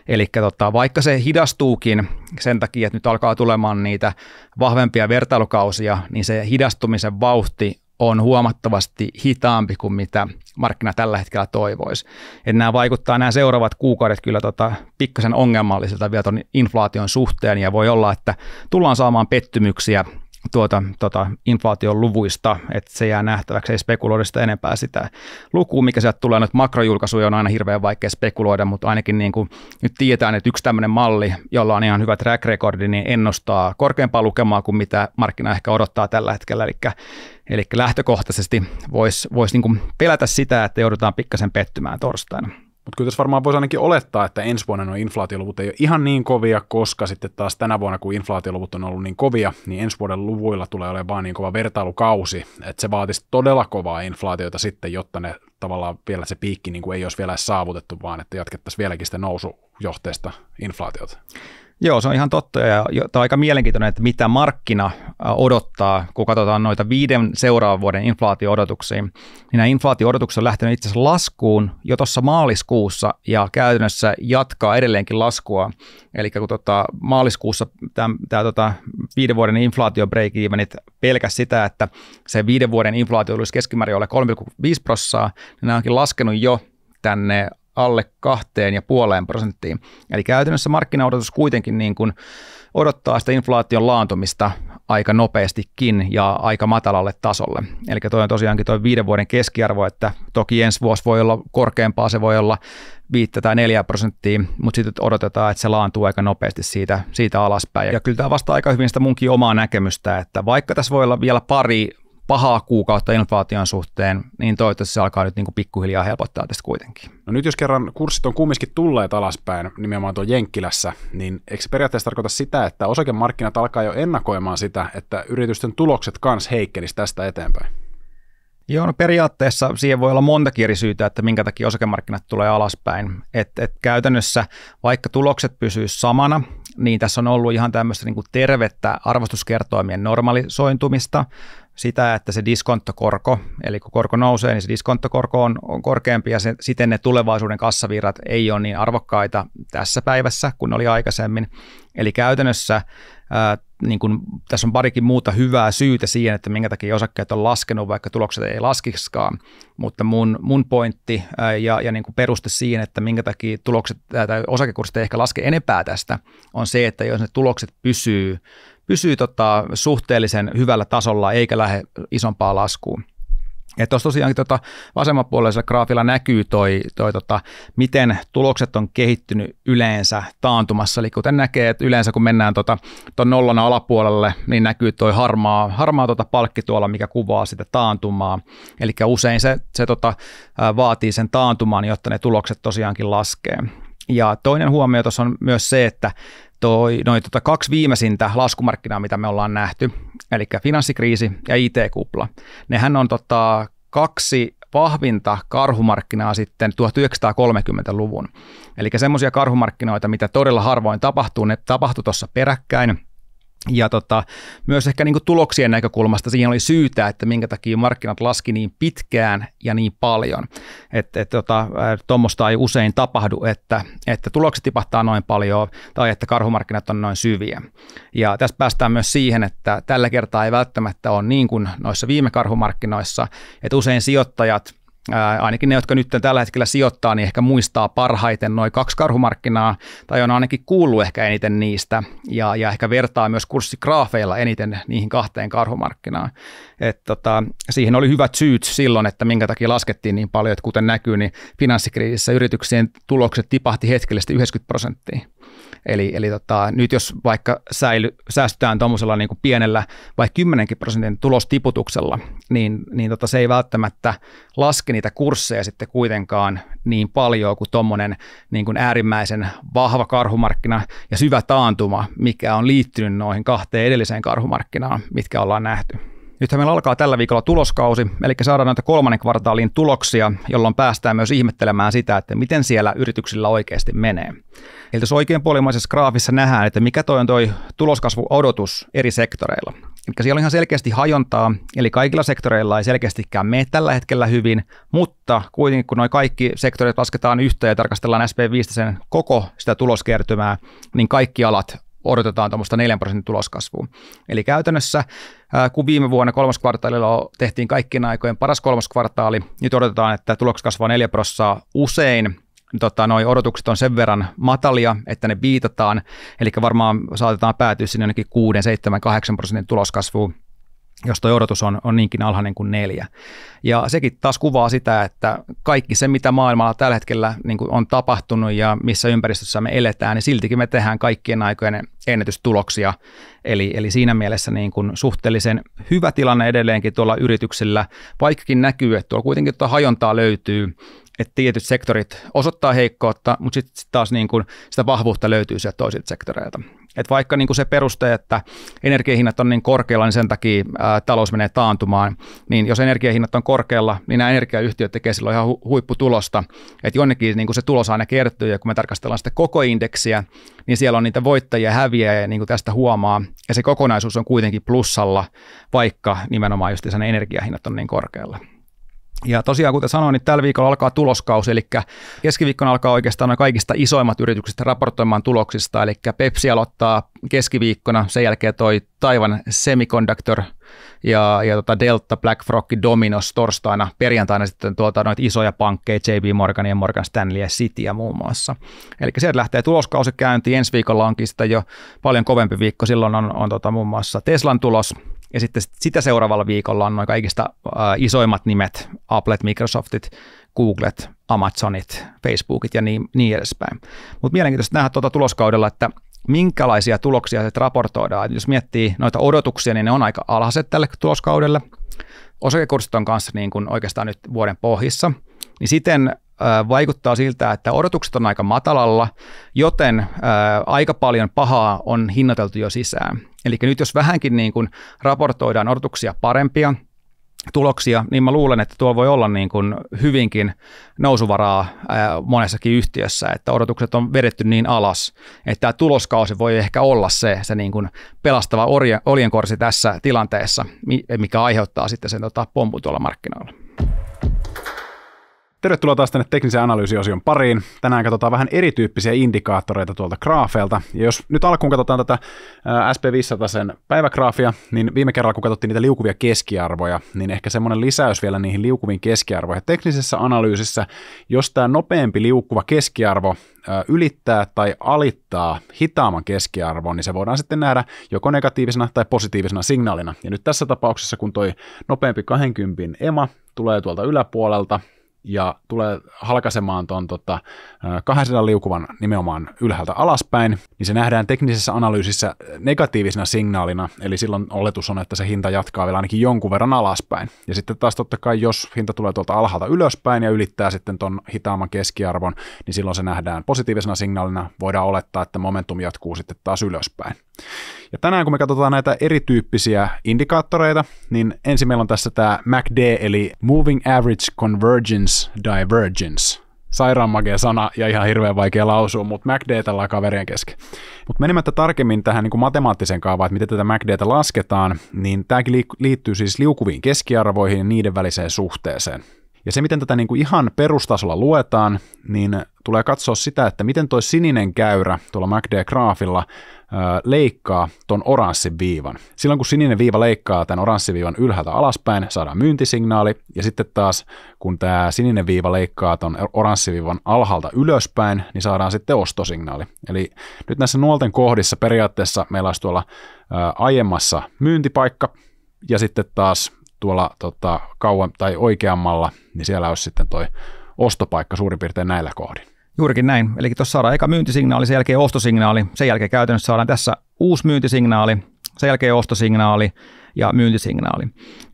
Eli vaikka se hidastuukin sen takia, että nyt alkaa tulemaan niitä vahvempia vertailukausia, niin se hidastumisen vauhti on huomattavasti hitaampi kuin mitä markkina tällä hetkellä toivoisi. Että nämä seuraavat kuukaudet kyllä pikkasen ongelmallisilta vielä tuon inflaation suhteen, ja voi olla, että tullaan saamaan pettymyksiä inflaation luvuista, että se jää nähtäväksi, ei spekuloida sitä enempää sitä lukua, mikä sieltä tulee. Nyt makrojulkaisuja on aina hirveän vaikea spekuloida, mutta ainakin niin kuin nyt tiedetään, että yksi tämmöinen malli, jolla on ihan hyvä track recordi, niin ennustaa korkeampaa lukemaa kuin mitä markkina ehkä odottaa tällä hetkellä. Eli lähtökohtaisesti voisi niin kuin pelätä sitä, että joudutaan pikkasen pettymään torstaina. Mutta kyllä tässä varmaan voisi ainakin olettaa, että ensi vuonna nuo inflaatioluvut ei ole ihan niin kovia, koska sitten taas tänä vuonna, kun inflaatioluvut on ollut niin kovia, niin ensi vuoden luvuilla tulee olemaan vaan niin kova vertailukausi, että se vaatisi todella kovaa inflaatiota sitten, jotta ne tavallaan vielä se piikki niin kuin ei olisi vielä edes saavutettu, vaan että jatkettaisiin vieläkin sitä nousujohteista inflaatiota. Joo, se on ihan totta ja tämä on aika mielenkiintoinen, että mitä markkina odottaa, kun katsotaan noita 5 seuraavan vuoden inflaatio-odotuksia, niin nämä inflaatio-odotukset on lähtenyt itse asiassa laskuun jo tuossa maaliskuussa ja käytännössä jatkaa edelleenkin laskua. Eli kun maaliskuussa tämä 5 vuoden inflaatio break-evenit pelkäs sitä, että se 5 vuoden inflaatio olisi keskimäärin ole 3,5%, niin nämä onkin laskenut jo tänne alle 2,5%. Eli käytännössä markkinaodotus kuitenkin niin kuin odottaa sitä inflaation laantumista aika nopeastikin ja aika matalalle tasolle. Eli toi on tosiaankin tuo 5 vuoden keskiarvo, että toki ensi vuosi voi olla korkeampaa, se voi olla 5 tai 4%, mutta sitten odotetaan, että se laantuu aika nopeasti siitä alaspäin. Ja kyllä tämä vastaa aika hyvin sitä munkin omaa näkemystä, että vaikka tässä voi olla vielä pari pahaa kuukautta inflaation suhteen, niin toivottavasti se alkaa nyt niin kuin pikkuhiljaa helpottaa tästä kuitenkin. No nyt jos kerran kurssit on kumminkin tulleet alaspäin, nimenomaan tuon Jenkkilässä, niin eikö se periaatteessa tarkoita sitä, että osakemarkkinat alkaa jo ennakoimaan sitä, että yritysten tulokset kans heikkenisi tästä eteenpäin? Joo, no periaatteessa siihen voi olla montakin eri syytä, että minkä takia osakemarkkinat tulee alaspäin. Et käytännössä vaikka tulokset pysyisivät samana, niin tässä on ollut ihan tämmöistä niin kuin tervettä arvostuskertoimien normalisointumista, sitä, että se diskonttokorko, eli kun korko nousee, niin se diskonttokorko on korkeampi ja siten ne tulevaisuuden kassavirrat ei ole niin arvokkaita tässä päivässä kuin oli aikaisemmin. Eli käytännössä niin kun, tässä on parikin muuta hyvää syytä siihen, että minkä takia osakkeet on laskenut, vaikka tulokset ei laskiskaan, mutta mun pointti ja niin kuin peruste siihen, että minkä takia tulokset tai osakekurssit ei ehkä laske enempää tästä, on se, että jos ne tulokset pysyy suhteellisen hyvällä tasolla eikä lähde isompaa laskuun. Ja tuossa tosiaankin vasemmanpuoleisella graafilla näkyy miten tulokset on kehittynyt yleensä taantumassa. Eli kuten näkee, että yleensä kun mennään tuon nollan alapuolelle, niin näkyy tuo harmaa palkki tuolla, mikä kuvaa sitä taantumaa. Eli usein se vaatii sen taantuman, jotta ne tulokset tosiaankin laskee. Ja toinen huomio tuossa on myös se, että noin 2 viimeisintä laskumarkkinaa, mitä me ollaan nähty, eli finanssikriisi ja IT-kupla, nehän on 2 vahvinta karhumarkkinaa sitten 1930-luvun. Eli semmoisia karhumarkkinoita, mitä todella harvoin tapahtuu, ne tapahtui tuossa peräkkäin. Ja myös ehkä niin kuin tuloksien näkökulmasta siihen oli syytä, että minkä takia markkinat laski niin pitkään ja niin paljon. Tuommoista ei usein tapahdu, että tulokset tipahtaa noin paljon tai että karhumarkkinat on noin syviä. Ja tässä päästään myös siihen, että tällä kertaa ei välttämättä ole niin kuin noissa viime karhumarkkinoissa, että usein sijoittajat, ainakin ne, jotka nyt tällä hetkellä sijoittaa, niin ehkä muistaa parhaiten noin 2 karhumarkkinaa, tai on ainakin kuullut ehkä eniten niistä, ja ehkä vertaa myös kurssigraafeilla eniten niihin 2 karhumarkkinaan. Siihen oli hyvät syyt silloin, että minkä takia laskettiin niin paljon, että kuten näkyy, niin finanssikriisissä yrityksien tulokset tipahti hetkellisesti 90%. Eli nyt jos vaikka säästytään tuommoisella niin kuin pienellä vaikka 10% tulostiputuksella, niin se ei välttämättä laske niitä kursseja sitten kuitenkaan niin paljon kuin tuommoinen niin kuin äärimmäisen vahva karhumarkkina ja syvä taantuma, mikä on liittynyt noihin 2 edelliseen karhumarkkinaan, mitkä ollaan nähty. Nythän meillä alkaa tällä viikolla tuloskausi, eli saadaan näitä 3. kvartaalin tuloksia, jolloin päästään myös ihmettelemään sitä, että miten siellä yrityksillä oikeasti menee. Eli tuossa oikeanpuolimaisessa graafissa nähdään, että mikä on tuloskasvuodotus eri sektoreilla. Eli siellä on ihan selkeästi hajontaa, eli kaikilla sektoreilla ei selkeästikään mene tällä hetkellä hyvin, mutta kuitenkin kun nuo kaikki sektorit lasketaan yhteen ja tarkastellaan SP5 koko sitä tuloskertymää, niin kaikki alat odotetaan tuommoista 4% tuloskasvua. Eli käytännössä, kun viime vuonna 3. kvartaalilla tehtiin kaikkien aikojen paras 3. kvartaali, nyt odotetaan, että tulokset kasvaa 4%. Usein noi odotukset on sen verran matalia, että ne viitataan, eli varmaan saatetaan päätyä sinne jonnekin 6, 7, 8% tuloskasvuun, jos tuo odotus on niinkin alhainen kuin 4. Ja sekin taas kuvaa sitä, että kaikki se, mitä maailmalla tällä hetkellä niin kuin on tapahtunut ja missä ympäristössä me eletään, niin siltikin me tehdään kaikkien aikojen ennätystuloksia. Eli siinä mielessä niin kuin suhteellisen hyvä tilanne edelleenkin tuolla yrityksillä, vaikkakin näkyy, että tuolla kuitenkin tuo hajontaa löytyy, että tietyt sektorit osoittaa heikkoutta, mutta sitten taas niin kuin sitä vahvuutta löytyy sieltä toisilta sektoreilta. Et vaikka niin kuin se peruste, että energiahinnat on niin korkealla, niin sen takia talous menee taantumaan, niin jos energiahinnat on korkealla, niin nämä energiayhtiöt tekee silloin ihan huipputulosta, että jonnekin niin kuin se tulos aina kertyy, ja kun me tarkastellaan sitä koko indeksiä, niin siellä on niitä voittajia ja häviäjiä, niin kuin tästä huomaa, ja se kokonaisuus on kuitenkin plussalla, vaikka nimenomaan just sen energiahinnat on niin korkealla. Ja tosiaan, kuten sanoin, niin tällä viikolla alkaa tuloskausi, eli keskiviikkona alkaa oikeastaan noin kaikista isoimmat yrityksistä raportoimaan tuloksista, eli Pepsi aloittaa keskiviikkona, sen jälkeen toi Taiwan Semiconductor ja Delta, BlackRock, Domino's torstaina, perjantaina sitten noita isoja pankkeja, JP Morgan ja Morgan Stanley ja Cityä muun muassa. Eli sieltä lähtee tuloskausi käyntiin, ensi viikolla onkin sitten jo paljon kovempi viikko, silloin on muun muassa Teslan tulos, ja sitten sitä seuraavalla viikolla on noin kaikista isoimmat nimet, Applet, Microsoftit, Googlet, Amazonit, Facebookit ja niin edespäin. Mutta mielenkiintoista nähdä tuloskaudella, että minkälaisia tuloksia se raportoidaan. Jos miettii noita odotuksia, niin ne on aika alhaiset tälle tuloskaudelle. Osakekurssit on kanssa niin kuin oikeastaan nyt vuoden pohjissa, niin siten vaikuttaa siltä, että odotukset on aika matalalla, joten aika paljon pahaa on hinnoiteltu jo sisään. Eli nyt jos vähänkin niin kuin raportoidaan odotuksia parempia tuloksia, niin mä luulen, että tuo voi olla niin kuin hyvinkin nousuvaraa monessakin yhtiössä, että odotukset on vedetty niin alas, että tämä tuloskausi voi ehkä olla se niin kuin pelastava oljenkorsi tässä tilanteessa, mikä aiheuttaa sitten sen pompun tuolla markkinoilla. Tervetuloa taas tänne teknisen analyysiosion pariin. Tänään katsotaan vähän erityyppisiä indikaattoreita tuolta graafeilta. Ja jos nyt alkuun katsotaan tätä SP500 päivägraafia, niin viime kerralla kun katsottiin niitä liukuvia keskiarvoja, niin ehkä semmoinen lisäys vielä niihin liukuviin keskiarvoihin. Teknisessä analyysissä, jos tämä nopeampi liukkuva keskiarvo ylittää tai alittaa hitaamman keskiarvon, niin se voidaan sitten nähdä joko negatiivisena tai positiivisena signaalina. Ja nyt tässä tapauksessa, kun toi nopeampi 20 EMA tulee tuolta yläpuolelta, ja tulee halkaisemaan tuon 200 liukuvan nimenomaan ylhäältä alaspäin, niin se nähdään teknisessä analyysissä negatiivisena signaalina, eli silloin oletus on, että se hinta jatkaa vielä ainakin jonkun verran alaspäin. Ja sitten taas totta kai, jos hinta tulee tuolta alhaalta ylöspäin ja ylittää sitten tuon hitaamman keskiarvon, niin silloin se nähdään positiivisena signaalina, voidaan olettaa, että momentum jatkuu sitten taas ylöspäin. Ja tänään kun me katsotaan näitä erityyppisiä indikaattoreita, niin ensin meillä on tässä tämä MACD, eli Moving Average Convergence Divergence. Sairaan makea sana ja ihan hirveän vaikea lausua, mutta MACD tällä alkaa verien kesken. Mutta menemättä tarkemmin tähän niin kuin matemaattiseen kaavaan, että miten tätä MACDtä lasketaan, niin tämäkin liittyy siis liukuviin keskiarvoihin ja niiden väliseen suhteeseen. Ja se, miten tätä niin kuin ihan perustasolla luetaan, niin tulee katsoa sitä, että miten tuo sininen käyrä tuolla MACD-graafilla leikkaa ton oranssin viivan. Silloin kun sininen viiva leikkaa tämän oranssin viivan ylhäältä alaspäin, saadaan myyntisignaali, ja sitten taas kun tämä sininen viiva leikkaa ton oranssin viivan alhaalta ylöspäin, niin saadaan sitten ostosignaali. Eli nyt näissä nuolten kohdissa periaatteessa meillä olisi tuolla aiemmassa myyntipaikka, ja sitten taas tuolla kauan tai oikeammalla, niin siellä olisi sitten toi ostopaikka suurin piirtein näillä kohdin. Juurikin näin. Eli tuossa saadaan eka myyntisignaali, sen jälkeen ostosignaali, sen jälkeen käytännössä saadaan tässä uusi myyntisignaali, sen jälkeen ostosignaali ja myyntisignaali.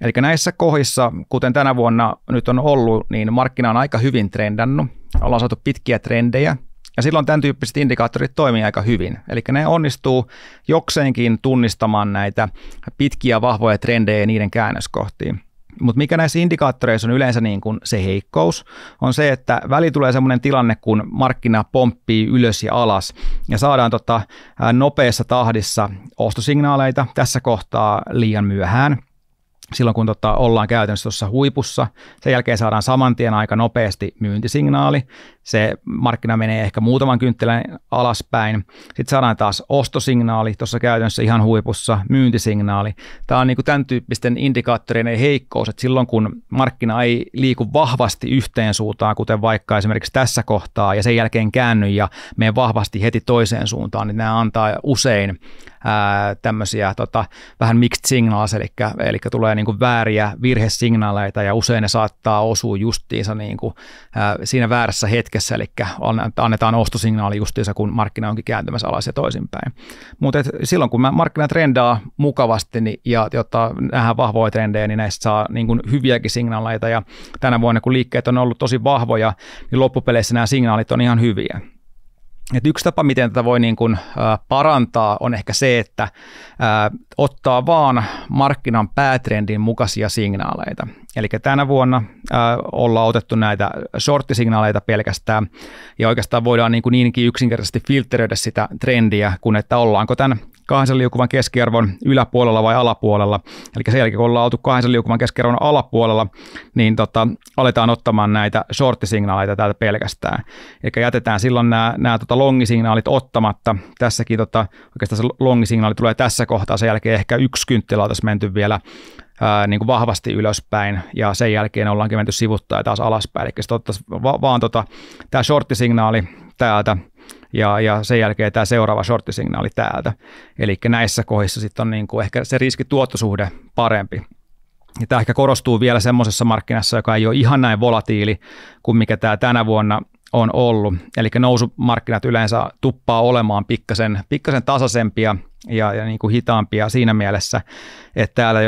Eli näissä kohdissa, kuten tänä vuonna nyt on ollut, niin markkina on aika hyvin trendannut. Ollaan saatu pitkiä trendejä. Ja silloin tämän tyyppiset indikaattorit toimii aika hyvin. Eli ne onnistuu jokseenkin tunnistamaan näitä pitkiä vahvoja trendejä ja niiden käännöskohtia. Mutta mikä näissä indikaattoreissa on yleensä niin kuin se heikkous, on se, että väli tulee sellainen tilanne, kun markkina pomppii ylös ja alas ja saadaan nopeassa tahdissa ostosignaaleita tässä kohtaa liian myöhään. Silloin kun ollaan käytännössä tuossa huipussa, sen jälkeen saadaan saman tien aika nopeasti myyntisignaali. Se markkina menee ehkä muutaman kynttilän alaspäin. Sitten saadaan taas ostosignaali tuossa käytännössä ihan huipussa, myyntisignaali. Tämä on niin kuin tämän tyyppisten indikaattoreiden heikkous, että silloin kun markkina ei liiku vahvasti yhteen suuntaan, kuten vaikka esimerkiksi tässä kohtaa, ja sen jälkeen käänny ja mene vahvasti heti toiseen suuntaan, niin nämä antaa usein tämmöisiä vähän mixed signals, eli tulee niin kuin vääriä virhesignaaleita, ja usein ne saattaa osua justiinsa niin kuin siinä väärässä hetkessä hetkessä, eli annetaan ostosignaali justiinsa, kun markkina onkin kääntymässä alas ja toisinpäin. Mutta silloin, kun markkina trendaa mukavasti ja jotta nähdään vahvoja trendejä, niin näistä saa niin kuin hyviäkin signaaleita, ja tänä vuonna, kun liikkeet on ollut tosi vahvoja, niin loppupeleissä nämä signaalit on ihan hyviä. Et yksi tapa, miten tätä voi niin kuin parantaa, on ehkä se, että ottaa vaan markkinan päätrendin mukaisia signaaleita. Eli tänä vuonna ollaan otettu näitä shorttisignaaleita pelkästään, ja oikeastaan voidaan niinkin yksinkertaisesti filtteröidä sitä trendiä, kun että ollaanko tämän 200 liukuvan keskiarvon yläpuolella vai alapuolella. Eli sen jälkeen, kun ollaan oltu 200 liukuvan keskiarvon alapuolella, niin aletaan ottamaan näitä shorttisignaaleita täältä pelkästään. Eli jätetään silloin nämä longisignaalit ottamatta. Tässäkin oikeastaan se longisignaali tulee tässä kohtaa, sen jälkeen ehkä yksi kynttilä oltaisiin menty vielä niin kuin vahvasti ylöspäin, ja sen jälkeen ollaankin menty sivuttaa ja taas alaspäin. Eli sitten ottaisiin vaan tämä shorttisignaali täältä, ja sen jälkeen tämä seuraava shorttisignaali täältä. Eli näissä kohdissa sitten on niin kuin ehkä se riski-tuottosuhde parempi. Ja tämä ehkä korostuu vielä semmoisessa markkinassa, joka ei ole ihan näin volatiili kuin mikä tämä tänä vuonna on ollut. Eli nousumarkkinat yleensä tuppaa olemaan pikkasen tasaisempia ja niin kuin hitaampia siinä mielessä, että täällä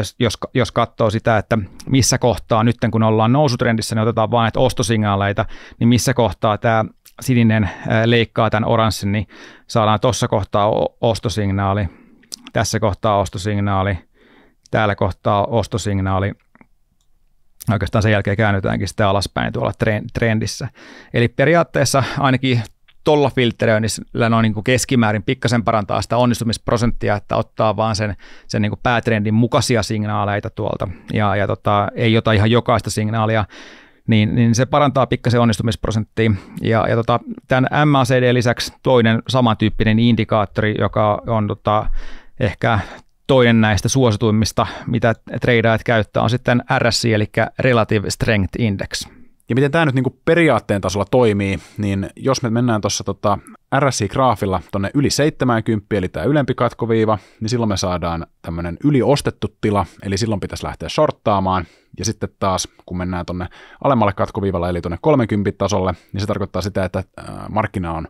jos katsoo sitä, että missä kohtaa nyt kun ollaan nousutrendissä, niin otetaan vain näitä ostosignaaleita, niin missä kohtaa tämä sininen leikkaa tämän oranssin, niin saadaan tuossa kohtaa ostosignaali, tässä kohtaa ostosignaali, täällä kohtaa ostosignaali. Oikeastaan sen jälkeen käännytäänkin sitten alaspäin tuolla trendissä. Eli periaatteessa ainakin tuolla filtteröinnillä on niin kuin keskimäärin pikkasen parantaa sitä onnistumisprosenttia, että ottaa vaan sen niin kuin päätrendin mukaisia signaaleita tuolta ja ei ota ihan jokaista signaalia, niin se parantaa pikkasen onnistumisprosenttia. Ja tämän MACD lisäksi toinen samantyyppinen indikaattori, joka on ehkä toinen näistä suosituimmista, mitä tradeajat käyttää, on sitten RSI, eli Relative Strength Index. Ja miten tämä nyt niin periaatteen tasolla toimii, niin jos me mennään tuossa RSI-graafilla tuonne yli 70, eli tämä ylempi katkoviiva, niin silloin me saadaan tämmöinen yliostettu tila, eli silloin pitäisi lähteä shorttaamaan. Ja sitten taas, kun mennään tuonne alemmalle katkoviivalla, eli tuonne 30 tasolle, niin se tarkoittaa sitä, että markkina on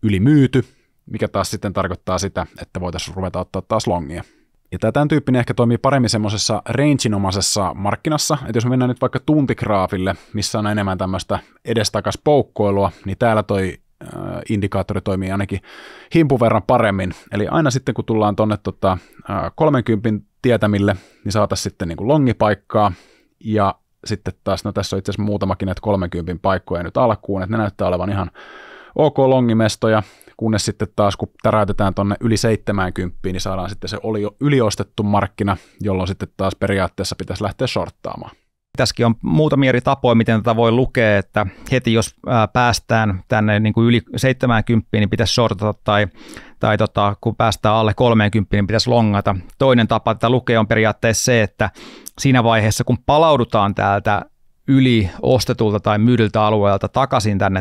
ylimyyty, mikä taas sitten tarkoittaa sitä, että voitaisiin ruveta ottaa taas longia. Ja tämä tämän tyyppinen ehkä toimii paremmin semmoisessa rangeinomaisessa markkinassa, että jos me mennään nyt vaikka tuntigraafille, missä on enemmän tämmöistä edestakas poukkoilua, niin täällä toi indikaattori toimii ainakin himpun verran paremmin. Eli aina sitten kun tullaan tuonne 30 tietämille, niin saataisiin sitten niin kuin longipaikkaa, ja sitten taas, no tässä on itse asiassa muutamakin näitä 30 paikkoja nyt alkuun, että ne näyttää olevan ihan ok longimestoja, kunnes sitten taas kun täräytetään tuonne yli 70, niin saadaan sitten se yliostettu markkina, jolloin sitten taas periaatteessa pitäisi lähteä shorttaamaan. Tässäkin on muutamia eri tapoja, miten tätä voi lukea, että heti jos päästään tänne niin kuin yli 70, niin pitäisi shortata tai kun päästään alle 30, niin pitäisi longata. Toinen tapa tätä lukea on periaatteessa se, että siinä vaiheessa, kun palaudutaan täältä yli ostetulta tai myydyltä alueelta takaisin tänne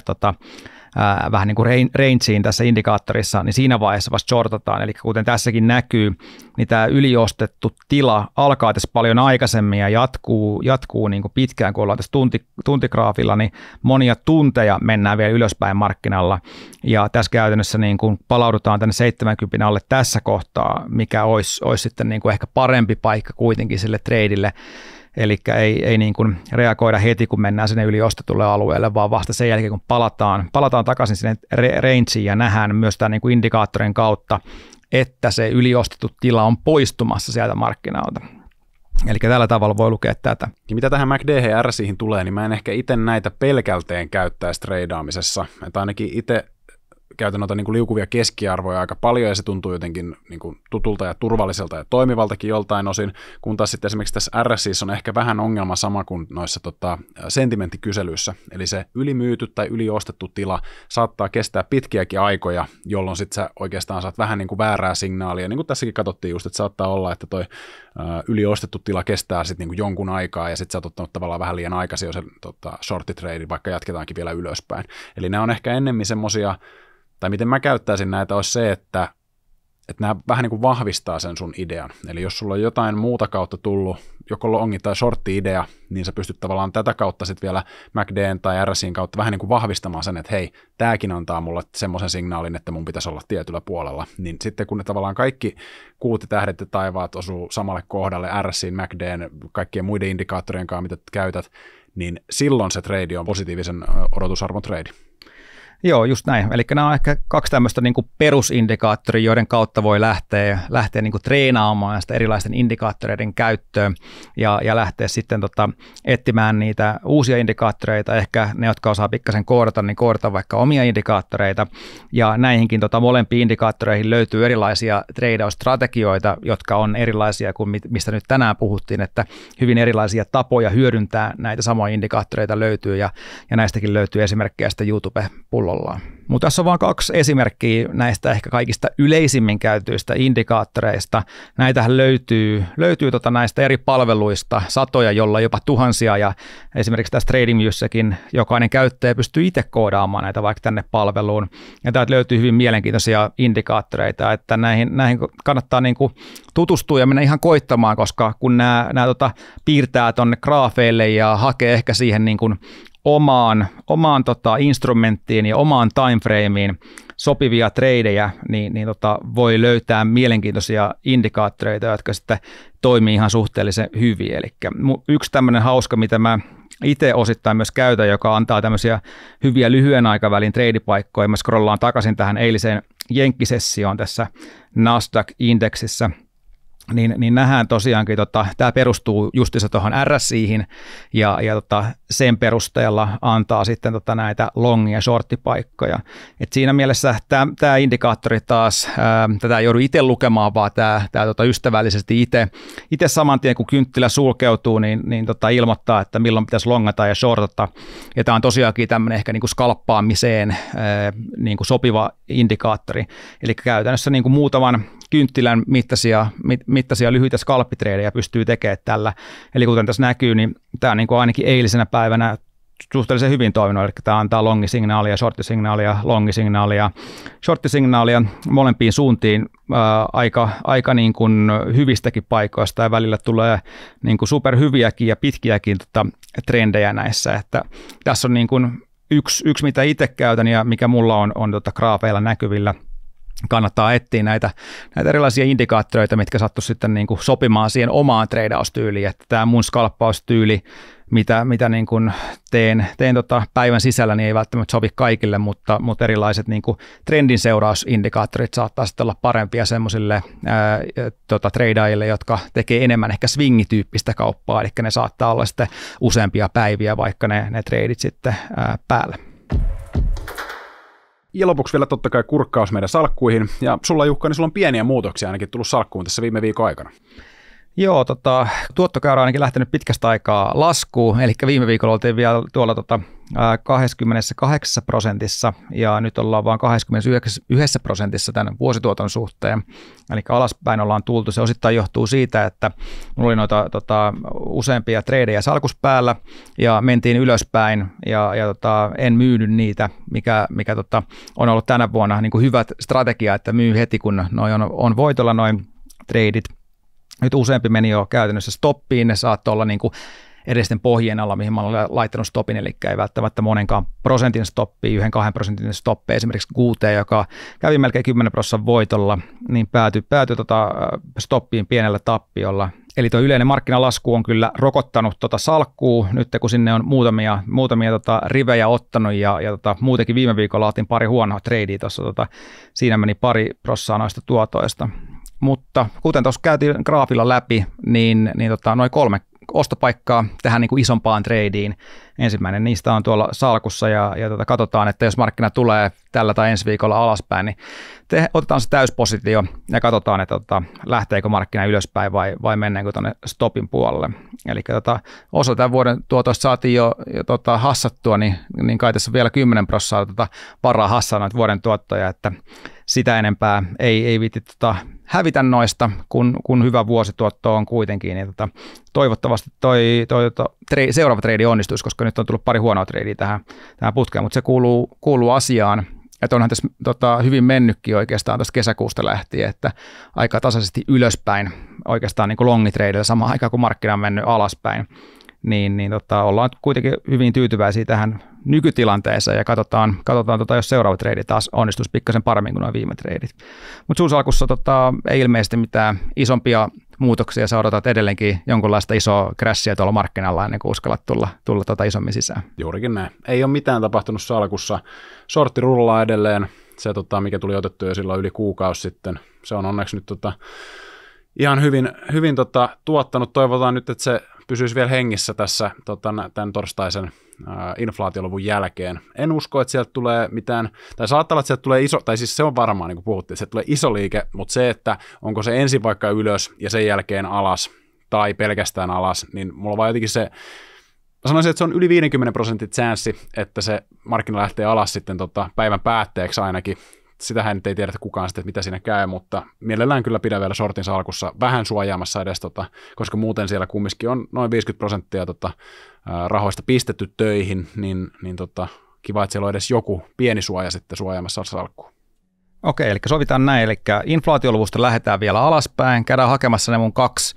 vähän niin kuin rangeen tässä indikaattorissa, niin siinä vaiheessa vasta shortataan. Eli kuten tässäkin näkyy, niin tämä yliostettu tila alkaa tässä paljon aikaisemmin ja jatkuu niin kuin pitkään, kun ollaan tässä tuntigraafilla, niin monia tunteja mennään vielä ylöspäin markkinalla. Ja tässä käytännössä niin kuin palaudutaan tänne 70 alle tässä kohtaa, mikä olisi sitten niin kuin ehkä parempi paikka kuitenkin sille tradeille. Eli ei niin kuin reagoida heti, kun mennään sinne yliostetulle alueelle, vaan vasta sen jälkeen, kun palataan takaisin sinne rangeen ja nähdään myös tämän niin kuin indikaattorin kautta, että se yliostettu tila on poistumassa sieltä markkinalta. Eli tällä tavalla voi lukea tätä. Ja mitä tähän MACD ja RSI:hin tulee, niin mä en ehkä itse näitä pelkälteen käyttäisi treidaamisessa. Että ainakin itse käytän noita niin kuin liukuvia keskiarvoja aika paljon, ja se tuntuu jotenkin niin kuin tutulta ja turvalliselta ja toimivaltakin joltain osin, kun taas sitten esimerkiksi tässä RSI:ssä on ehkä vähän ongelma sama kuin noissa sentimenttikyselyissä, eli se ylimyyty tai yliostettu tila saattaa kestää pitkiäkin aikoja, jolloin sitten sä oikeastaan saat vähän niin kuin väärää signaalia, niin kuin tässäkin katsottiin just, että saattaa olla, että toi yliostettu tila kestää sitten niin kuin jonkun aikaa, ja sitten sä oot ottanut tavallaan vähän liian aikaisin jo sen shorttitrade, vaikka jatketaankin vielä ylöspäin. Eli nämä on ehkä ennemmin semmoisia, tai miten mä käyttäisin näitä, olisi se, että että nämä vähän niin kuin vahvistaa sen sun idean. Eli jos sulla on jotain muuta kautta tullut, joko longi- tai shortti-idea, niin sä pystyt tavallaan tätä kautta sitten vielä MACDn tai RSIn kautta vähän niin kuin vahvistamaan sen, että hei, tämäkin antaa mulle semmoisen signaalin, että mun pitäisi olla tietyllä puolella. Niin sitten kun ne tavallaan kaikki kuut ja tähdet ja taivaat osuu samalle kohdalle, RSIn, MACDn, kaikkien muiden indikaattorien kanssa, mitä käytät, niin silloin se trade on positiivisen odotusarvon trade. Joo, just näin. Eli nämä on ehkä kaksi tämmöistä niin kuin perusindikaattoria, joiden kautta voi lähteä niin kuin treenaamaan sitä erilaisten indikaattoreiden käyttöön ja lähteä sitten etsimään niitä uusia indikaattoreita. Ehkä ne, jotka osaa pikkasen koodata, niin koodata vaikka omia indikaattoreita. Ja näihinkin molempiin indikaattoreihin löytyy erilaisia trade-strategioita, jotka on erilaisia kuin mistä nyt tänään puhuttiin, että hyvin erilaisia tapoja hyödyntää näitä samoja indikaattoreita löytyy ja näistäkin löytyy esimerkkejä sitten YouTube-pullollaan. Mutta tässä on vain kaksi esimerkkiä näistä ehkä kaikista yleisimmin käytyistä indikaattoreista. Näitähän löytyy näistä eri palveluista satoja, jolla jopa tuhansia, ja esimerkiksi tässä TradingViewssäkin jokainen käyttäjä pystyy itse koodaamaan näitä vaikka tänne palveluun. Ja täältä löytyy hyvin mielenkiintoisia indikaattoreita, että näihin kannattaa niinku tutustua ja mennä ihan koittamaan, koska kun nämä piirtää tuonne graafeille ja hakee ehkä siihen niin kuin omaan instrumenttiin ja omaan timeframeen sopivia tradeja, niin voi löytää mielenkiintoisia indikaattoreita, jotka sitten toimii ihan suhteellisen hyvin. Eli yksi tämmöinen hauska, mitä mä itse osittain myös käytän, joka antaa tämmöisiä hyviä lyhyen aikavälin treidipaikkoja. Mä scrollaan takaisin tähän eiliseen jenkkisessioon tässä Nasdaq-indeksissä. Niin nähdään tosiaankin, tämä perustuu justiinsa tuohon RSI:hin ja sen perusteella antaa sitten näitä long- ja shorttipaikkoja. Et siinä mielessä tämä indikaattori taas, tätä ei joudu itse lukemaan, vaan tämä ystävällisesti itse saman tien, kun kynttilä sulkeutuu, niin ilmoittaa, että milloin pitäisi longata ja shortata. Ja tämä on tosiaankin tämmöinen ehkä niin kuin skalppaamiseen niin kuin sopiva indikaattori. Eli käytännössä niin kuin muutaman kynttilän mittaisia lyhyitä skalppitreidejä pystyy tekemään tällä. Eli kuten tässä näkyy, niin tämä on niin kuin ainakin eilisenä päivänä suhteellisen hyvin toiminut, eli tämä antaa longisignaalia, shorttisignaalia, longisignaalia, shorttisignaalia molempiin suuntiin aika niin kuin hyvistäkin paikoista, ja välillä tulee niin kuin superhyviäkin ja pitkiäkin trendejä näissä, että tässä on niin kuin yksi mitä itse käytän ja mikä mulla on graafeilla näkyvillä. Kannattaa etsiä näitä erilaisia indikaattoreita, mitkä sattu sitten niin kuin sopimaan siihen omaan treidaustyyliin. Että tämä mun skalppaustyyli, mitä niin kuin teen päivän sisällä, niin ei välttämättä sovi kaikille, mutta erilaiset niin kuin trendin seurausindikaattorit saattaa sitten olla parempia semmoisille treidaajille, jotka tekee enemmän ehkä swing-tyyppistä kauppaa, eli ne saattaa olla sitten useampia päiviä, vaikka ne treidit sitten päällä. Ja lopuksi vielä totta kai kurkkaus meidän salkkuihin. Ja sulla, Jukka, niin sulla on pieniä muutoksia ainakin tullut salkkuun tässä viime viikon aikana. Joo, tuottokäyrä on ainakin lähtenyt pitkästä aikaa laskuun, eli viime viikolla oltiin vielä tuolla 28% ja nyt ollaan vaan 21% tämän vuosituoton suhteen, eli alaspäin ollaan tultu. Se osittain johtuu siitä, että mulla oli noita useampia tradeja salkus päällä ja mentiin ylöspäin ja en myynyt niitä, mikä on ollut tänä vuonna niin kuin hyvät strategia, että myy heti, kun noi on voitolla noin tradeit. Nyt useampi meni jo käytännössä stoppiin, ne saattoi olla niin kuin edellisten pohjien alla, mihin mä olen laittanut stopin, eli ei välttämättä monenkaan prosentin stoppia, 1-2% stoppeja, esimerkiksi QT, joka kävi melkein 10% voitolla, niin päätyi stoppiin pienellä tappiolla. Eli tuo yleinen markkinalasku on kyllä rokottanut salkkua, nyt kun sinne on muutamia rivejä ottanut, ja muutenkin viime viikolla otin pari huonoa tradea tuossa, siinä meni 2% noista tuotoista. Mutta kuten tuossa käytiin graafilla läpi, niin noin 3 ostopaikkaa tähän niin kuin isompaan tradeen. Ensimmäinen niistä on tuolla salkussa ja katsotaan, että jos markkina tulee tällä tai ensi viikolla alaspäin, niin otetaan se täyspositio ja katsotaan, että lähteekö markkina ylöspäin vai mennäänkö tuonne stopin puolelle. Eli osa tämän vuoden tuotoista saatiin jo hassattua, niin kai tässä on vielä 10% varaa hassaa noita vuoden tuottoja, että sitä enempää ei viitti hävitä noista, kun hyvä vuosituotto on kuitenkin. Niin toivottavasti seuraava trade onnistuisi, koska nyt on tullut pari huonoa tradea tähän putkeen, mutta se kuuluu asiaan. Että onhan tässä hyvin mennytkin oikeastaan tuosta kesäkuusta lähtien, että aika tasaisesti ylöspäin oikeastaan niin kuin longitradeilla samaan aikaan, kun markkina on mennyt alaspäin, niin ollaan kuitenkin hyvin tyytyväisiä tähän nykytilanteeseen ja katsotaan jos seuraava trade taas onnistuisi pikkasen paremmin kuin nuo viime tradeit. Mutta sun salkussa ei ilmeisesti mitään isompia muutoksia, sä odotat edelleenkin jonkunlaista isoa crashia tuolla markkinalla ennen kuin uskallat tulla isommin sisään. Juurikin näin. Ei ole mitään tapahtunut salkussa. Sortti rullaa edelleen. Se, mikä tuli otettu jo silloin yli kuukausi sitten, se on onneksi nyt ihan hyvin tuottanut. Toivotaan nyt, että se pysyisi vielä hengissä tässä tämän torstaisen inflaatioluvun jälkeen. En usko, että sieltä tulee mitään, tai saattaa olla, että sieltä tulee iso, tai siis se on varmaan, niin kuin puhuttiin, että sieltä tulee iso liike, mutta se, että onko se ensin vaikka ylös ja sen jälkeen alas, tai pelkästään alas, niin mulla on vaan jotenkin se, mä sanoisin, että se on yli 50% chanssi, että se markkina lähtee alas sitten päivän päätteeksi ainakin. Sitähän nyt ei tiedä kukaan sitten, mitä siinä käy, mutta mielellään kyllä pidän vielä sortin salkussa vähän suojaamassa edes, koska muuten siellä kumminkin on noin 50% rahoista pistetty töihin, niin kiva, että siellä on edes joku pieni suoja sitten suojaamassa salkkuun. Okei, eli sovitaan näin, eli inflaatioluvusta lähdetään vielä alaspäin, käydään hakemassa ne mun kaksi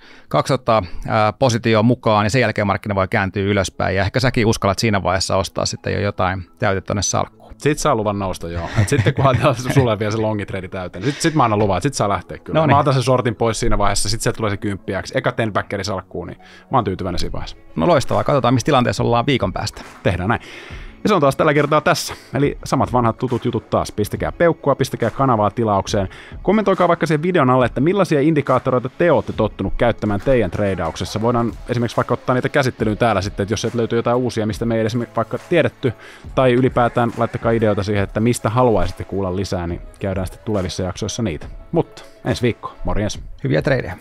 positioon mukaan, ja sen jälkeen markkina voi kääntyä ylöspäin, ja ehkä säkin uskallat siinä vaiheessa ostaa sitten jo jotain täytettä tuonne salkkuun. Sitten saa luvan nousta, joo. Et sitten kun ajatellaan sulle vielä se longitrade täyteen, niin sitten mä annan luvan, että sitten saa lähteä kyllä. Noniin. Mä otan sen sortin pois siinä vaiheessa, sitten sieltä tulee se 10, eka 10-backeri salkkuun, niin mä oon tyytyväinen siinä vaiheessa. No loistavaa, katsotaan missä tilanteessa ollaan viikon päästä. Tehdään näin. Ja se on taas tällä kertaa tässä. Eli samat vanhat tutut jutut taas. Pistäkää peukkua, pistäkää kanavaa tilaukseen. Kommentoikaa vaikka sen videon alle, että millaisia indikaattoreita te olette tottunut käyttämään teidän treidauksessa. Voidaan esimerkiksi vaikka ottaa niitä käsittelyyn täällä sitten, että jos sieltä löytyy jotain uusia, mistä me ei edes vaikka tiedetty, tai ylipäätään laittakaa ideoita siihen, että mistä haluaisitte kuulla lisää, niin käydään sitten tulevissa jaksoissa niitä. Mutta ensi viikko, morjens. Hyviä treidejä.